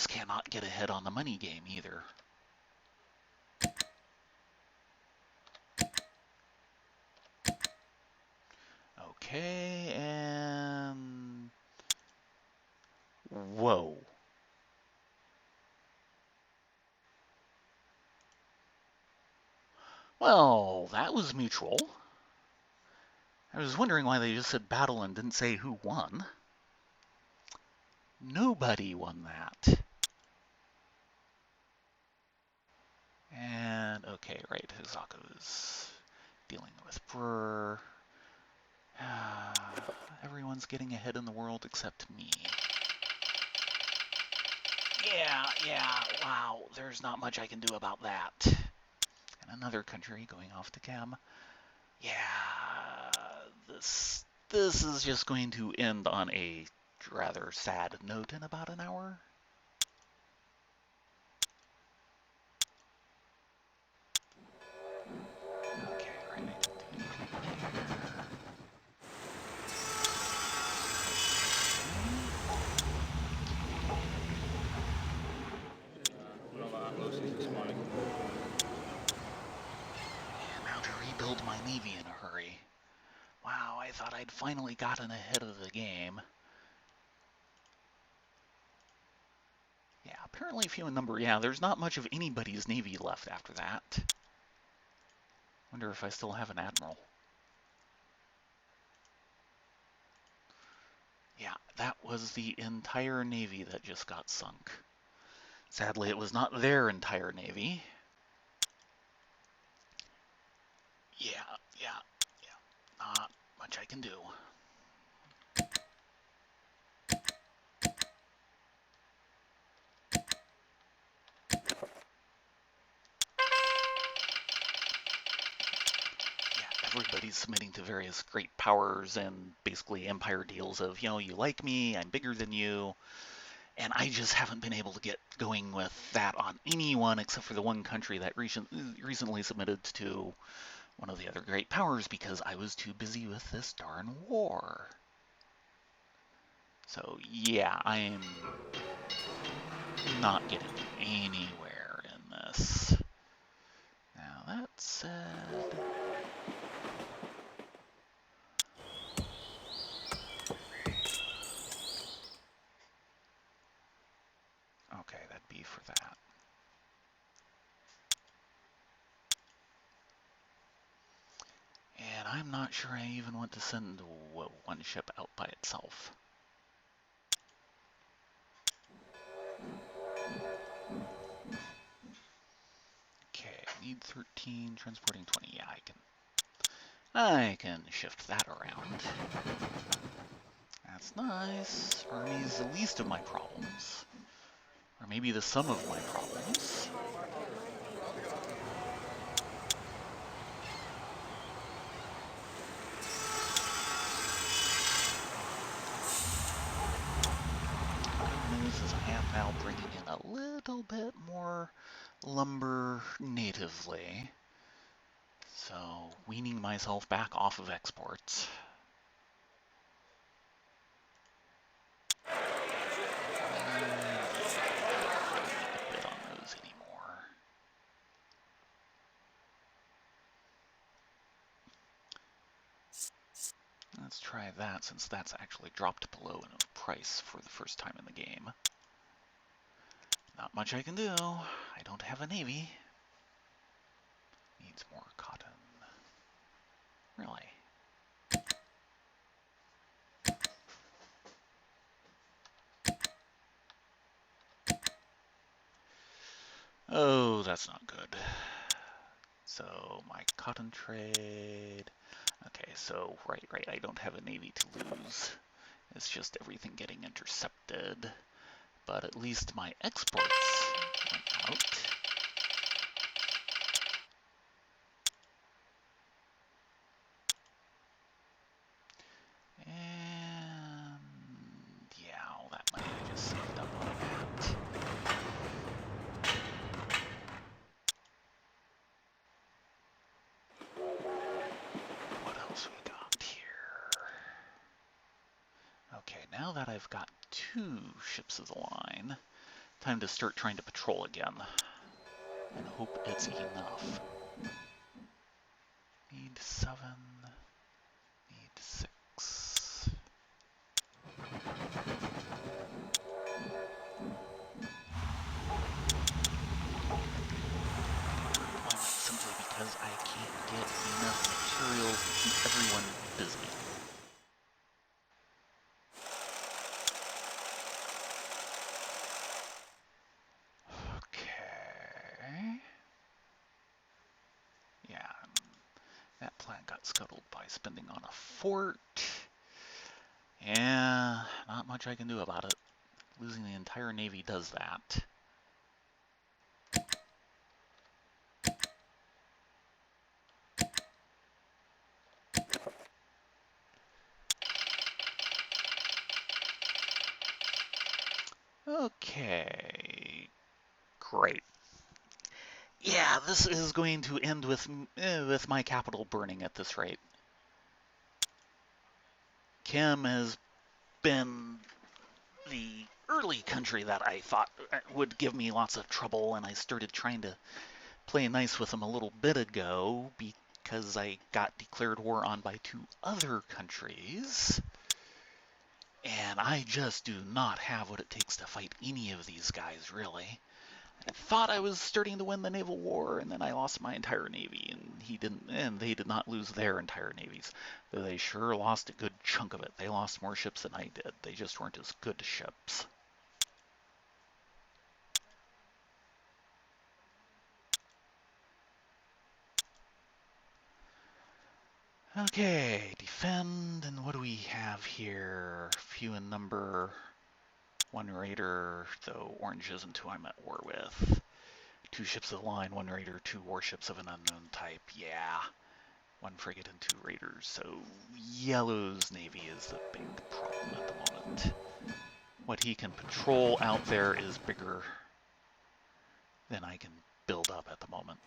cannot get ahead on the money game either. Okay, and whoa. Well, that was mutual. I was wondering why they just said battle and didn't say who won. Nobody won that. And, okay, right, Hisaku's dealing with Brr. Everyone's getting ahead in the world except me. Yeah, wow, there's not much I can do about that. And another country going off to Chem. Yeah, this is just going to end on a rather sad note in about an hour. Okay, right, I didn't do anything there. And now to rebuild my navy in a hurry. Wow, I thought I'd finally gotten ahead of the game. Yeah, apparently few in number. Yeah, there's not much of anybody's navy left after that. Wonder if I still have an admiral. Yeah, that was the entire navy that just got sunk. Sadly, it was not their entire navy. Yeah, yeah, yeah. Not much I can do. Yeah, everybody's submitting to various great powers and basically empire deals of, you know, you like me, I'm bigger than you. And I just haven't been able to get going with that on anyone except for the one country that recently submitted to one of the other great powers because I was too busy with this darn war. So yeah, I'm not getting anywhere in this. Now that said, okay, that'd be for that. And I'm not sure I even want to send one ship out by itself. Okay, need 13, transporting 20. Yeah, I can shift that around. That's nice. Army's the least of my problems. Or maybe the sum of my problems. Good news is I am now bringing in a little bit more lumber natively. So, weaning myself back off of exports. A bit on those anymore. Let's try that since that's actually dropped below enough price for the first time in the game. Not much I can do. I don't have a navy. Needs more cotton. Really? Oh, that's not good. So my cotton trade. Okay, so right, I don't have a navy to lose. It's just everything getting intercepted. But at least my exports went out. And yeah, all that money I just saved up on that. now that I've got 2 ships of the line, time to start trying to patrol again. And hope it's enough. Need 7. Need 6. Deployment simply because I can't get enough materials to keep everyone busy. Okay. Yeah, that plan got scuttled by spending on a fort. Yeah, not much I can do about it. Losing the entire navy does that. Okay, great. Yeah, this is going to end with my capital burning at this rate. Kim has been the early country that I thought would give me lots of trouble, and I started trying to play nice with them a little bit ago because I got declared war on by 2 other countries. And I just do not have what it takes to fight any of these guys, really. I thought I was starting to win the naval war, and then I lost my entire navy, and they did not lose their entire navies. Though they sure lost a good chunk of it. They lost more ships than I did. They just weren't as good ships. Okay, defend, and what do we have here? Few in number, 1 raider, though orange isn't who I'm at war with. 2 ships of the line, 1 raider, 2 warships of an unknown type. Yeah, 1 frigate and 2 raiders. So yellow's navy is the big problem at the moment. What he can patrol out there is bigger than I can build up at the moment.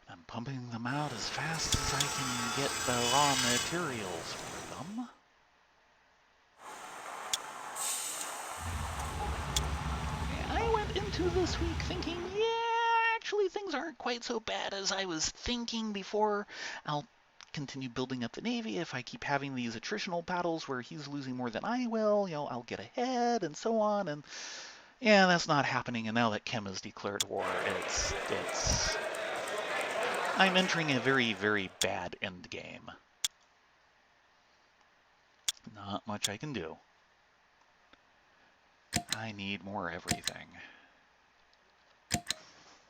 I'm pumping them out as fast as I can get the raw materials for them. I went into this week thinking, yeah, actually things aren't quite so bad as I was thinking before. I'll continue building up the Navy. If I keep having these attritional battles where he's losing more than I will, I'll get ahead and so on. And yeah, that's not happening. And now that Kim has declared war, I'm entering a very, very bad end game. Not much I can do. I need more everything.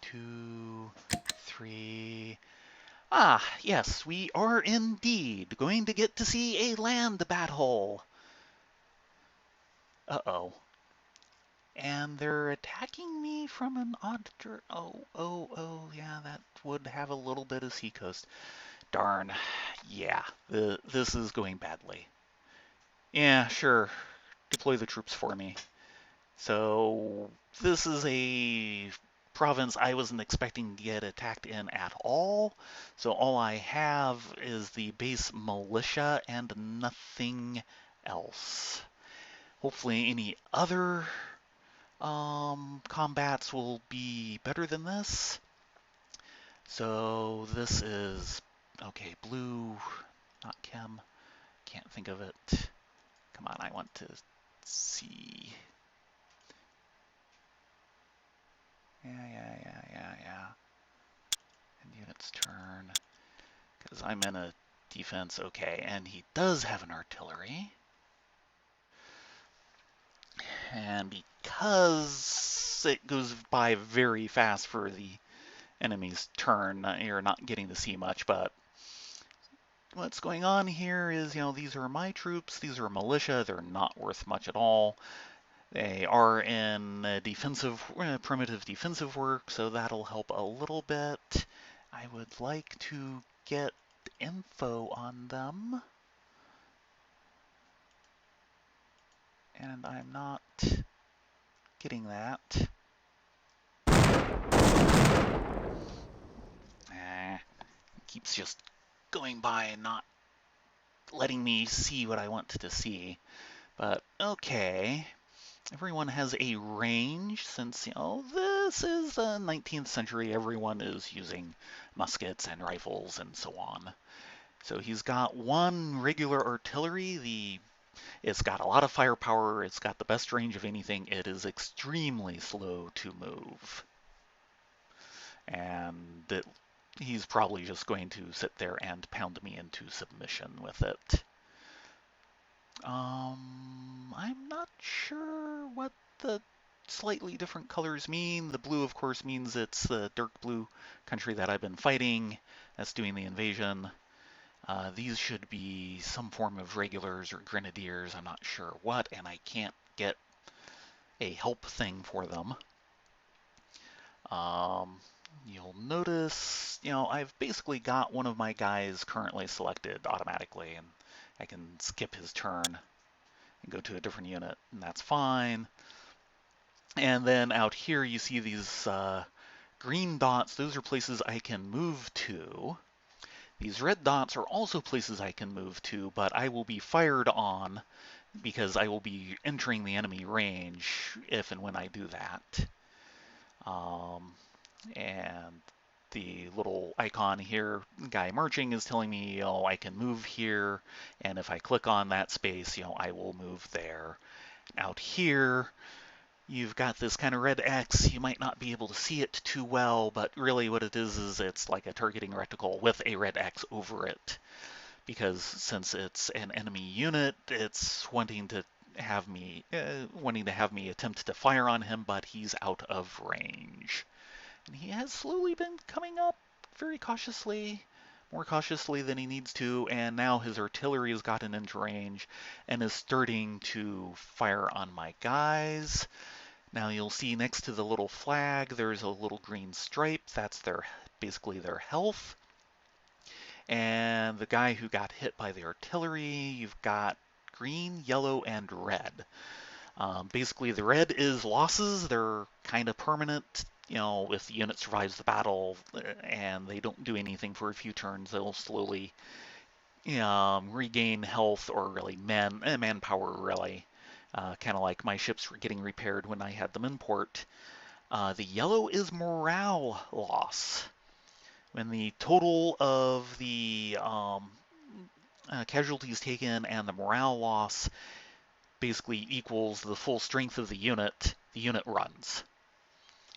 2, 3. Ah, yes, we are indeed going to get to see a land battle. Uh-oh. And they're attacking me from an odd oh, yeah, that would have a little bit of seacoast. Darn. Yeah, this is going badly. Yeah, sure. Deploy the troops for me. So this is a province I wasn't expecting to get attacked in at all. So all I have is the base militia and nothing else. Hopefully any other combats will be better than this. So this is, okay, blue, not chem, can't think of it. Come on, I want to see. Yeah. And units turn, because I'm in a defense, okay, and he does have an artillery. And because it goes by very fast for the enemy's turn, you're not getting to see much, but what's going on here is, these are my troops, these are militia, they're not worth much at all. They are in primitive defensive work, so that'll help a little bit. I would like to get info on them. And I'm not getting that. Keeps just going by and not letting me see what I want to see. But okay, everyone has a range since, this is the 19th century. Everyone is using muskets and rifles and so on. So he's got one regular artillery. It's got a lot of firepower. It's got the best range of anything. It is extremely slow to move. And he's probably just going to sit there and pound me into submission with it. I'm not sure what the slightly different colors mean. The blue, of course, means it's the dark blue country that I've been fighting that's doing the invasion. These should be some form of regulars or grenadiers. I'm not sure what, and I can't get a help thing for them. You'll notice, I've basically got one of my guys currently selected automatically, and I can skip his turn and go to a different unit, and that's fine. And then out here you see these green dots. Those are places I can move to. These red dots are also places I can move to, but I will be fired on because I will be entering the enemy range if and when I do that. And the little icon here, guy marching, is telling me, I can move here, and if I click on that space, I will move there. Out here, you've got this kind of red X. You might not be able to see it too well, but really what it is it's like a targeting reticle with a red X over it. Because since it's an enemy unit, it's wanting to have me attempt to fire on him, but he's out of range. And he has slowly been coming up very cautiously, more cautiously than he needs to, and now his artillery has gotten into range and is starting to fire on my guys. Now you'll see next to the little flag, there's a little green stripe. That's basically their health. And the guy who got hit by the artillery, you've got green, yellow, and red. Basically, the red is losses. They're kind of permanent. If the unit survives the battle and they don't do anything for a few turns, they'll slowly regain health or really manpower, really. Kind of like my ships were getting repaired when I had them in port. The yellow is morale loss. When the total of the casualties taken and the morale loss basically equals the full strength of the unit runs.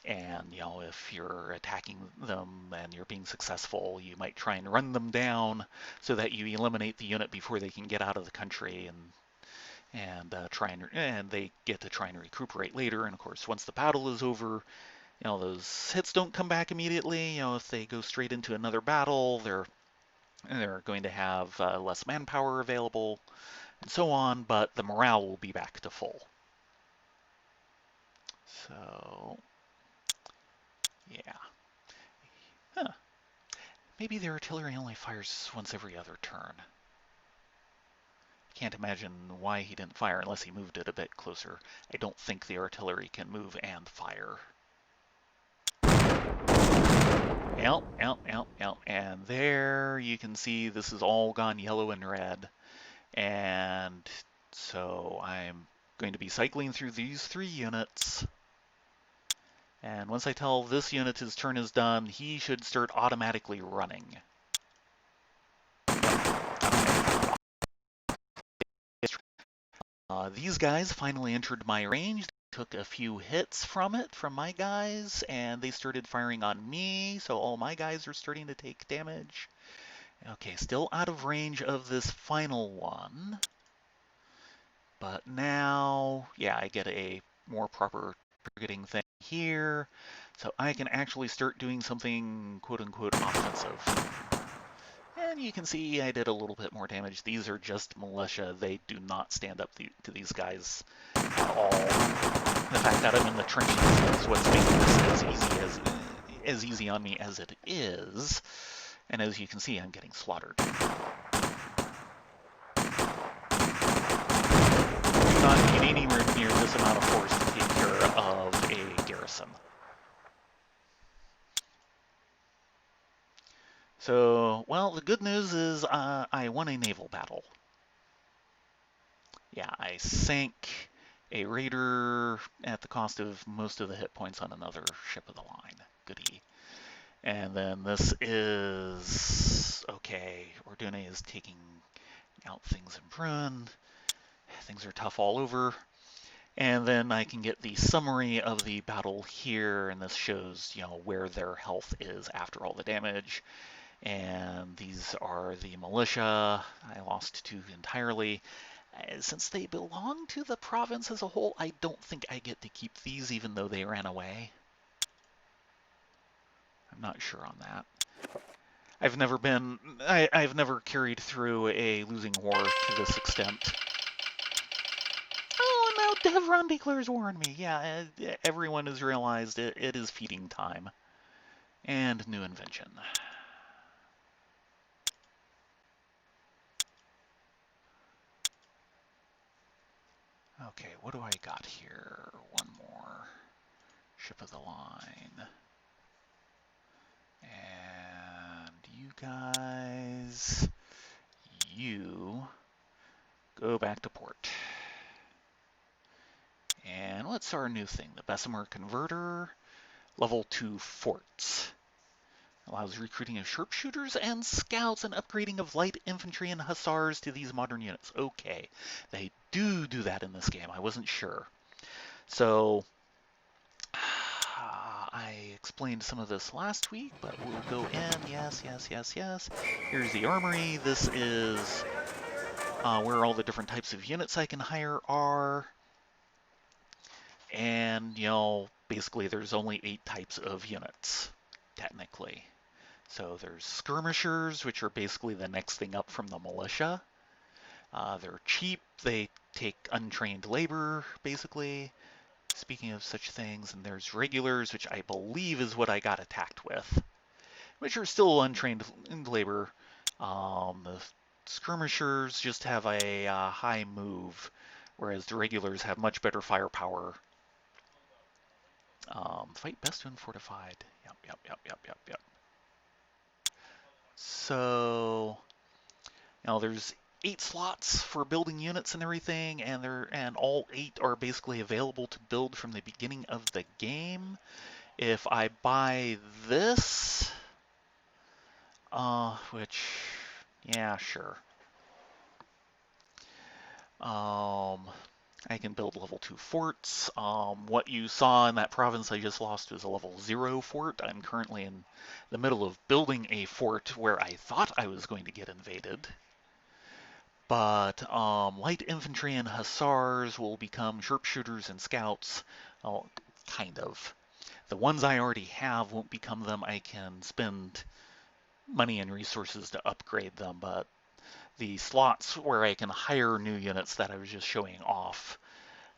And, if you're attacking them and you're being successful, you might try and run them down so that you eliminate the unit before they can get out of the country and they get to try and recuperate later. And of course, once the battle is over, those hits don't come back immediately. If they go straight into another battle, they're going to have less manpower available and so on, but the morale will be back to full. So, yeah. Huh. Maybe the artillery only fires once every other turn. Can't imagine why he didn't fire unless he moved it a bit closer. I don't think the artillery can move and fire. Yep. And there you can see this is all gone yellow and red. And so I'm going to be cycling through these 3 units. And once I tell this unit his turn is done, he should start automatically running. These guys finally entered my range. Took a few hits from my guys, and they started firing on me, so all my guys are starting to take damage. Okay, still out of range of this final one. But now, yeah, I get a more proper targeting thing here, so I can actually start doing something quote-unquote offensive. And you can see I did a little bit more damage. These are just militia. They do not stand up to these guys at all. The fact that I'm in the trenches is what's making this as easy on me as it is. And as you can see, I'm getting slaughtered. Do not need anywhere near this amount of force to take care of a garrison. So, well, the good news is I won a naval battle. Yeah, I sank a raider at the cost of most of the hit points on another ship of the line. Goody. And then this is okay. Ordune is taking out things in Brun. Things are tough all over. And then I can get the summary of the battle here, and this shows, where their health is after all the damage. And these are the militia. I lost two entirely. Since they belong to the province as a whole, I don't think I get to keep these even though they ran away. I'm not sure on that. I've never carried through a losing war to this extent. Oh, now Devron declares war on me. Yeah, everyone has realized it is feeding time. And new invention. Okay, what do I got here? One more. Ship of the line. And you guys, you go back to port. And what's our new thing? The Bessemer Converter, level 2 forts. Allows recruiting of sharpshooters and scouts and upgrading of light infantry and hussars to these modern units. Okay, they do that in this game. I wasn't sure. So I explained some of this last week, but we'll go in. Yes. Here's the armory. This is where all the different types of units I can hire are. And, basically there's only 8 types of units, technically. So there's skirmishers, which are basically the next thing up from the militia. They're cheap. They take untrained labor, basically. Speaking of such things, and there's regulars, which I believe is what I got attacked with, which are still untrained labor. The skirmishers just have a high move, whereas the regulars have much better firepower. Fight best when fortified. Yep. So, there's 8 slots for building units and everything, and all 8 are basically available to build from the beginning of the game. If I buy this, which, yeah, sure. I can build level 2 forts. What you saw in that province I just lost was a level 0 fort. I'm currently in the middle of building a fort where I thought I was going to get invaded. But light infantry and hussars will become sharpshooters and scouts. Oh, kind of. The ones I already have won't become them. I can spend money and resources to upgrade them, but the slots where I can hire new units that I was just showing off,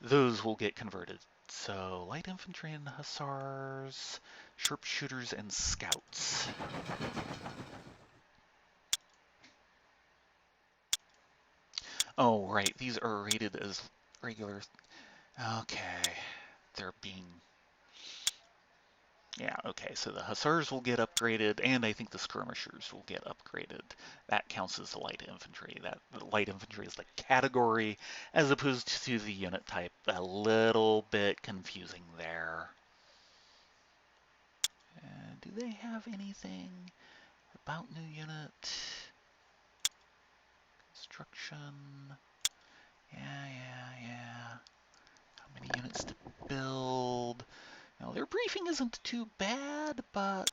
those will get converted. So light infantry and hussars, sharpshooters and scouts. Oh, right, these are rated as regular. Okay, they're being... Yeah, okay, so the hussars will get upgraded, and I think the skirmishers will get upgraded. That counts as the light infantry. The light infantry is the category as opposed to the unit type. A little bit confusing there. Do they have anything about new unit? Construction. Yeah. How many units to build? Now, their briefing isn't too bad, but...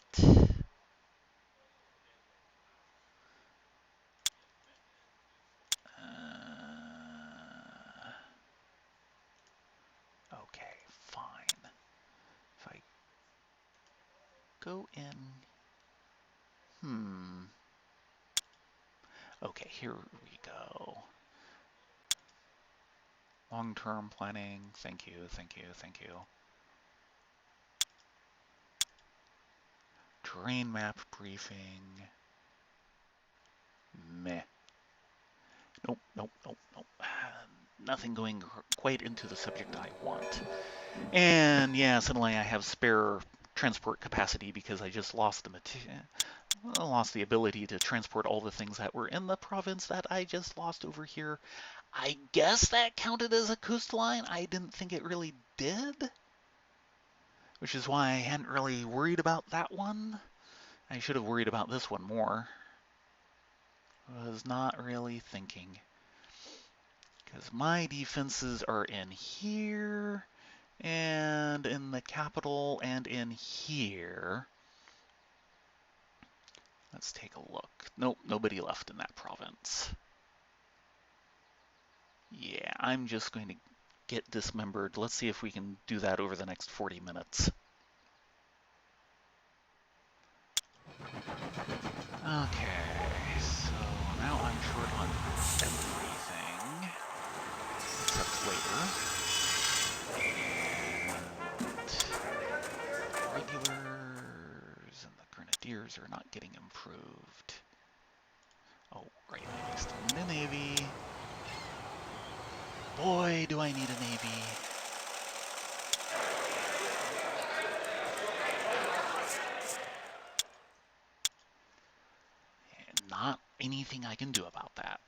Okay, fine. If I go in... Okay, here we go. Long-term planning. Thank you. Terrain map briefing. Meh. Nope. Nothing going quite into the subject I want. And yeah, suddenly I have spare transport capacity because I just lost the ability to transport all the things that were in the province that I just lost over here. I guess that counted as a coastline. I didn't think it really did, which is why I hadn't really worried about that one. I should have worried about this one more. Was not really thinking. Because my defenses are in here, and in the capital, and in here. Let's take a look. Nope, nobody left in that province. Yeah, I'm just going to get dismembered. Let's see if we can do that over the next 40 minutes. Okay, so now I'm short on everything, except labor. And regulars and the grenadiers are not getting improved. Oh, right, I still need a navy. Boy, do I need a navy. And not anything I can do about that.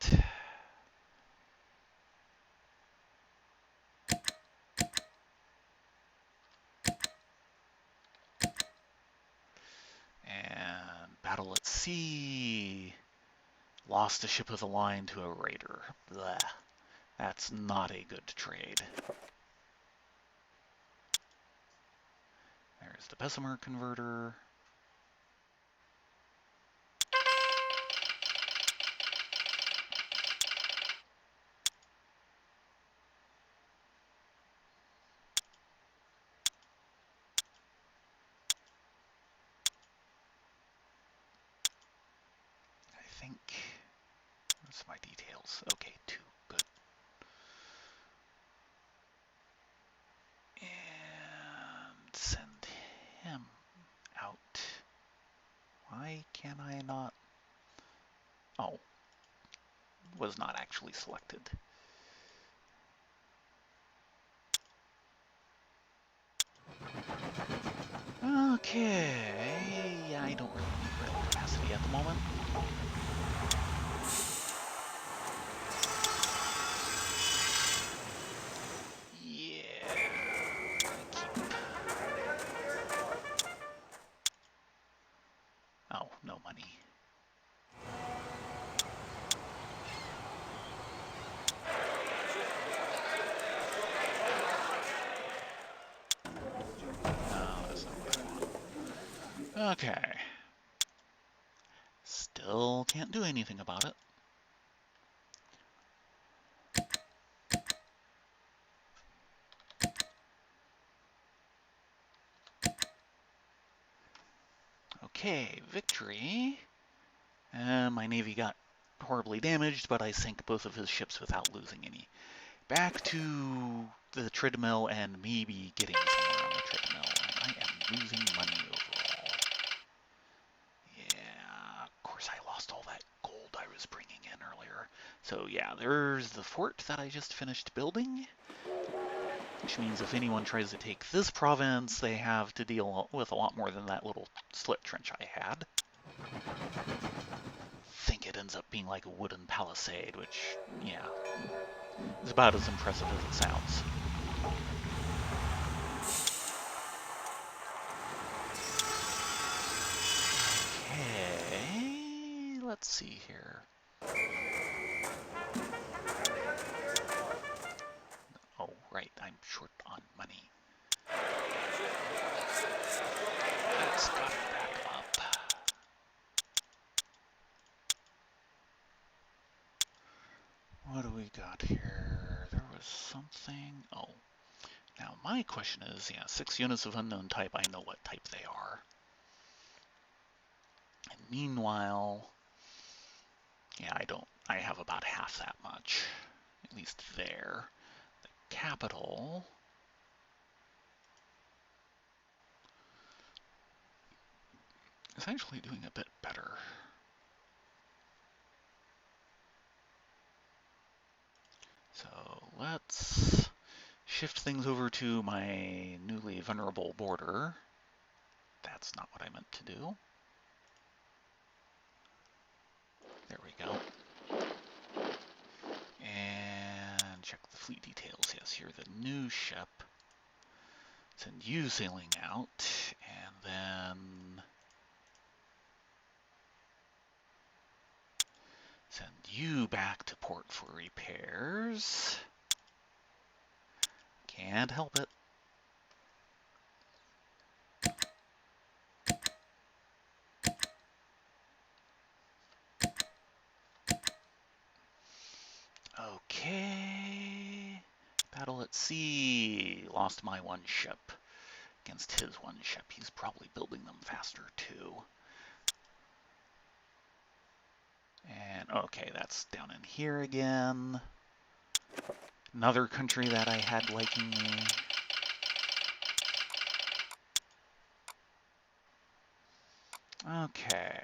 And battle at sea. Lost a ship of the line to a raider. Blech. That's not a good trade. There's the Bessemer converter. I think, what's my details? Okay, 2, good. And send him out. Why can I not? Oh, was not actually selected. Okay, yeah, I don't really need rail capacity at the moment. Yeah, keep. Oh, no money. No, that's not what I want. Okay. Still can't do anything about it. Okay, victory. My navy got horribly damaged, but I sank both of his ships without losing any. Back to the treadmill and maybe getting somewhere on the treadmill, and I am losing money overall. Yeah, of course I lost all that gold I was bringing in earlier. So yeah, there's the fort that I just finished building, which means if anyone tries to take this province, they have to deal with a lot more than that little slit trench I had. I think it ends up being like a wooden palisade, which, yeah, is about as impressive as it sounds. Okay, let's see here. Oh, right, I'm short on money. Let's got it back up. What do we got here? There was something. Oh, now my question is, yeah, 6 units of unknown type. I know what type they are. And meanwhile, yeah, I have about half that much, at least there. The capital is actually doing a bit better. So let's shift things over to my newly vulnerable border. That's not what I meant to do. There we go. fleet details. Yes, you're the new ship. Send you sailing out, and then send you back to port for repairs. Can't help it. Okay. Battle at sea. Lost my one ship against his one ship. He's probably building them faster too. And okay, that's down in here again. Another country that I had liking me. Okay.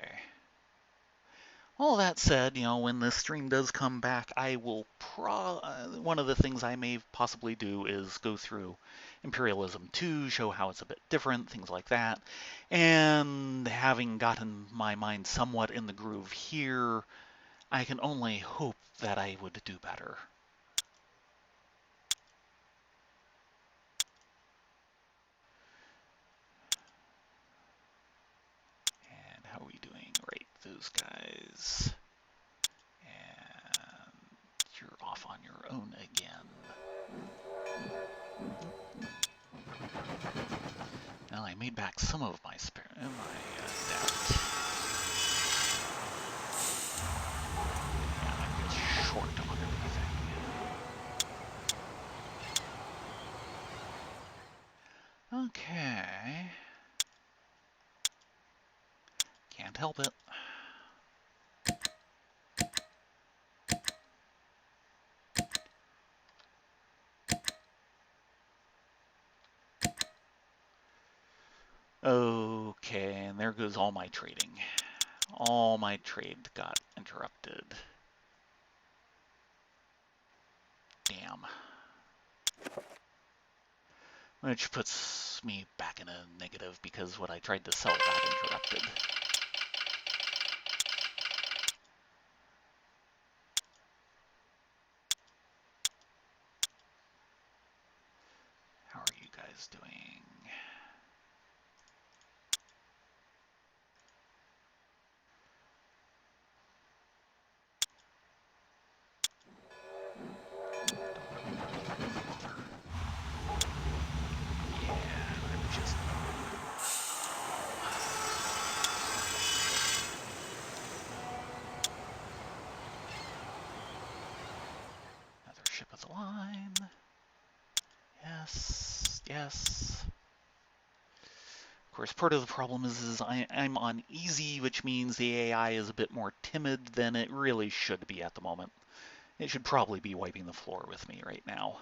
All that said, when this stream does come back, I will one of the things I may possibly do is go through Imperialism 2, show how it's a bit different, things like that. And having gotten my mind somewhat in the groove here, I can only hope that I would do better. And how are we doing? Right, those guys. And you're off on your own again. Well, I made back some of my debt. Yeah, I'm just short on everything. Okay. Can't help it. Okay, and there goes all my trading. All my trade got interrupted. Damn. Which puts me back in a negative because what I tried to sell got interrupted. How are you guys doing? Another ship of the line. Yes, yes. Of course, part of the problem is I'm on easy, which means the AI is a bit more timid than it really should be at the moment. It should probably be wiping the floor with me right now.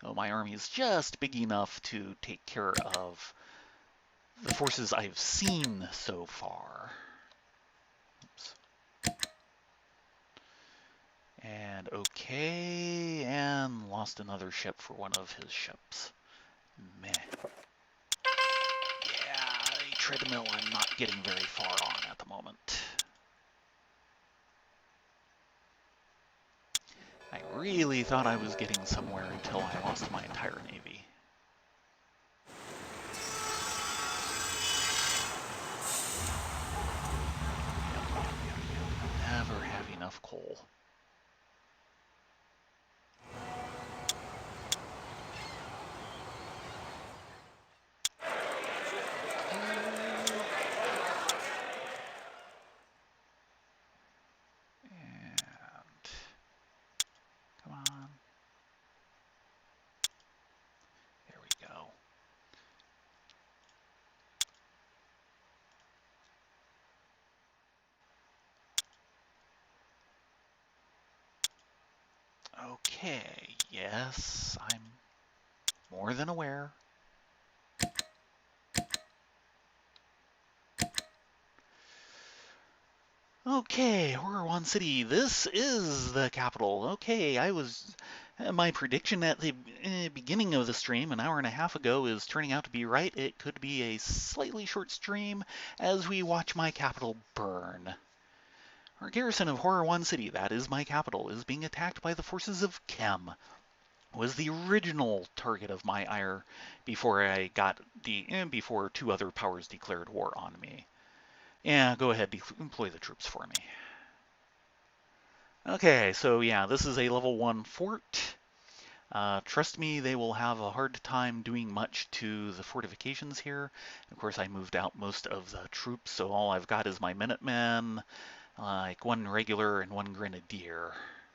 Oh, my army is just big enough to take care of the forces I've seen so far. Oops. And okay, and lost another ship for one of his ships. Meh. Yeah, a treadmill I'm not getting very far on at the moment. I really thought I was getting somewhere until I lost my entire navy. Never have enough coal. Come on. There we go. Okay, yes, I'm more than aware. Okay, Horror City, this is the capital. Okay, my prediction at the beginning of the stream, an hour and a half ago, is turning out to be right. It could be a slightly short stream as we watch my capital burn. Our garrison of Horror One City, that is my capital, is being attacked by the forces of Chem. Was the original target of my ire before I got before two other powers declared war on me. Yeah, go ahead, employ the troops for me. Okay, so yeah, this is a level 1 fort. Trust me, they will have a hard time doing much to the fortifications here. Of course, I moved out most of the troops, so all I've got is my Minutemen, like one regular and one grenadier.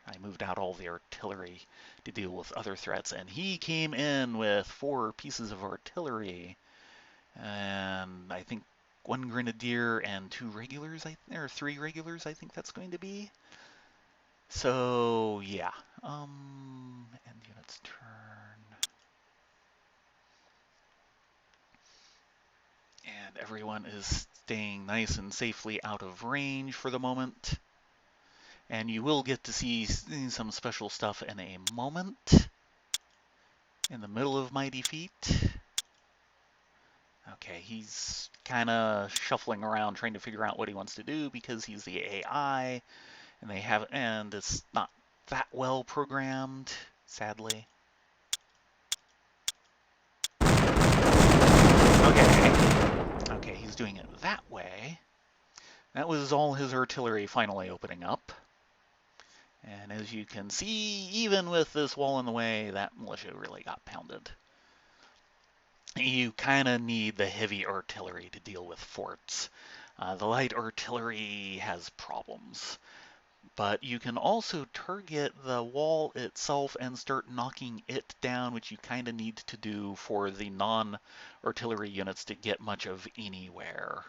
I moved out all the artillery to deal with other threats, and he came in with 4 pieces of artillery, and I think one grenadier and 2 regulars, or 3 regulars, I think that's going to be. So yeah, end units turn, and everyone is staying nice and safely out of range for the moment. And you will get to see some special stuff in a moment. In the middle of my defeat. Okay, he's kind of shuffling around trying to figure out what he wants to do because he's the AI, and it's not that well programmed, sadly. Okay, he's doing it that way. That was all his artillery finally opening up. And as you can see, even with this wall in the way, that militia really got pounded. You kind of need the heavy artillery to deal with forts. The light artillery has problems. But you can also target the wall itself and start knocking it down, which you kind of need to do for the non-artillery units to get much of anywhere.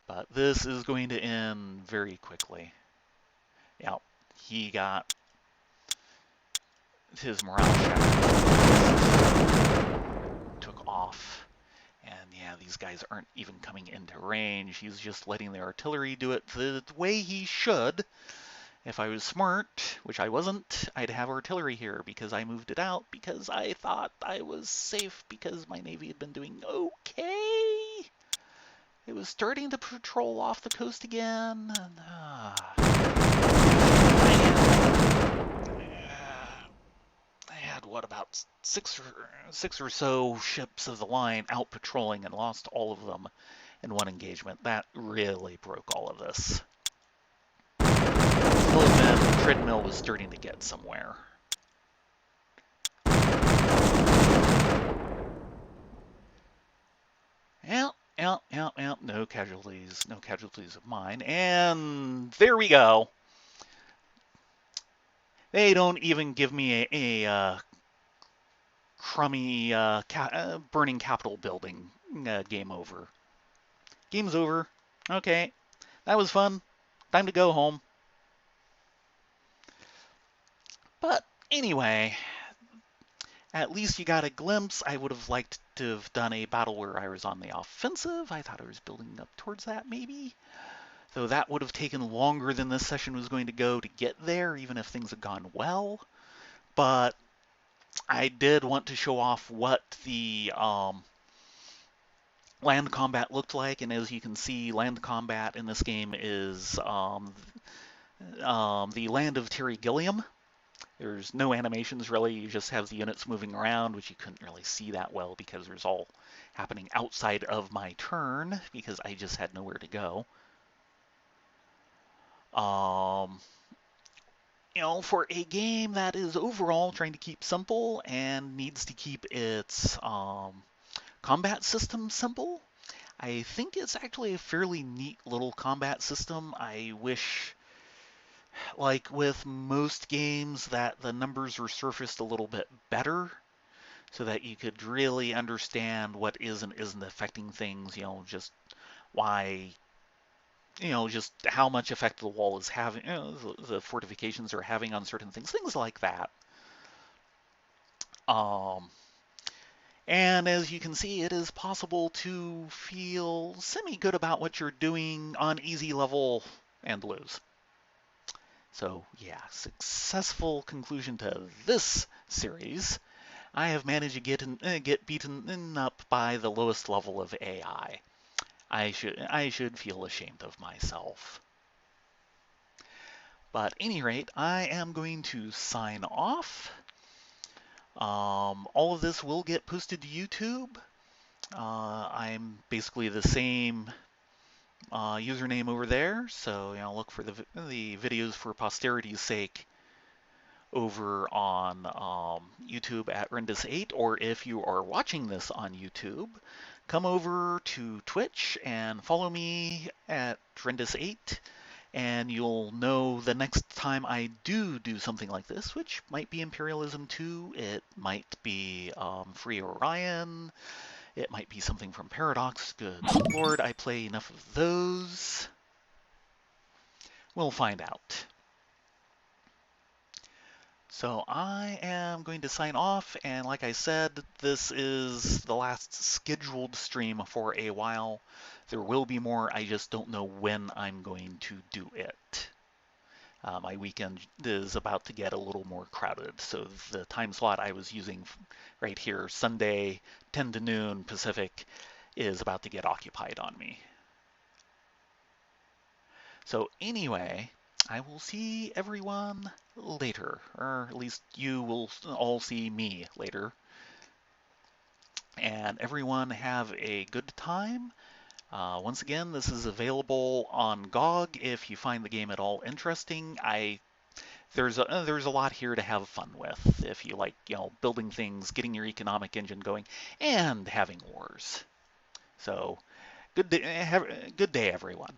But this is going to end very quickly. Yeah, he got his morale shattered. Took off. And yeah, these guys aren't even coming into range. He's just letting the artillery do it the way he should. If I was smart, which I wasn't, I'd have artillery here because I moved it out because I thought I was safe because my navy had been doing okay. It was starting to patrol off the coast again. And, I had what, about six or so ships of the line out patrolling and lost all of them in one engagement. That really broke all of this. Still, the treadmill was starting to get somewhere. Yep, no casualties of mine. And there we go. They don't even give me a crummy burning Capitol building. Game over. Game's over. Okay, that was fun. Time to go home. But anyway, at least you got a glimpse. I would have liked to have done a battle where I was on the offensive. I thought I was building up towards that, maybe. Though that would have taken longer than this session was going to go to get there, even if things had gone well. But I did want to show off what the land combat looked like, and as you can see, land combat in this game is the land of Terry Gilliam. There's no animations really, you just have the units moving around, which you couldn't really see that well because there's all happening outside of my turn because I just had nowhere to go. For a game that is overall trying to keep simple and needs to keep its combat system simple, I think it's actually a fairly neat little combat system. I wish, like with most games, that the numbers were surfaced a little bit better so that you could really understand what is and isn't affecting things, just why, just how much effect the wall is having, the fortifications are having on certain things like that. And as you can see, it is possible to feel semi-good about what you're doing on easy level and lose. So yeah, successful conclusion to this series. I have managed to get beaten up by the lowest level of AI. I should feel ashamed of myself. But at any rate, I am going to sign off. All of this will get posted to YouTube. I'm basically the same username over there, so look for the videos for posterity's sake over on YouTube at Rendus8, or if you are watching this on YouTube, come over to Twitch and follow me at Rendus8, and you'll know the next time I do something like this, which might be Imperialism 2, it might be Free Orion, it might be something from Paradox. Good Lord, I play enough of those. We'll find out. So I am going to sign off, and like I said, this is the last scheduled stream for a while. There will be more, I just don't know when I'm going to do it. My weekend is about to get a little more crowded, so the time slot I was using right here, Sunday, 10 to noon Pacific, is about to get occupied on me. So anyway, I will see everyone later, or at least you will all see me later. And everyone have a good time. Once again, this is available on GOG if you find the game at all interesting. There's a lot here to have fun with if you like, building things, getting your economic engine going, and having wars. So good day, everyone.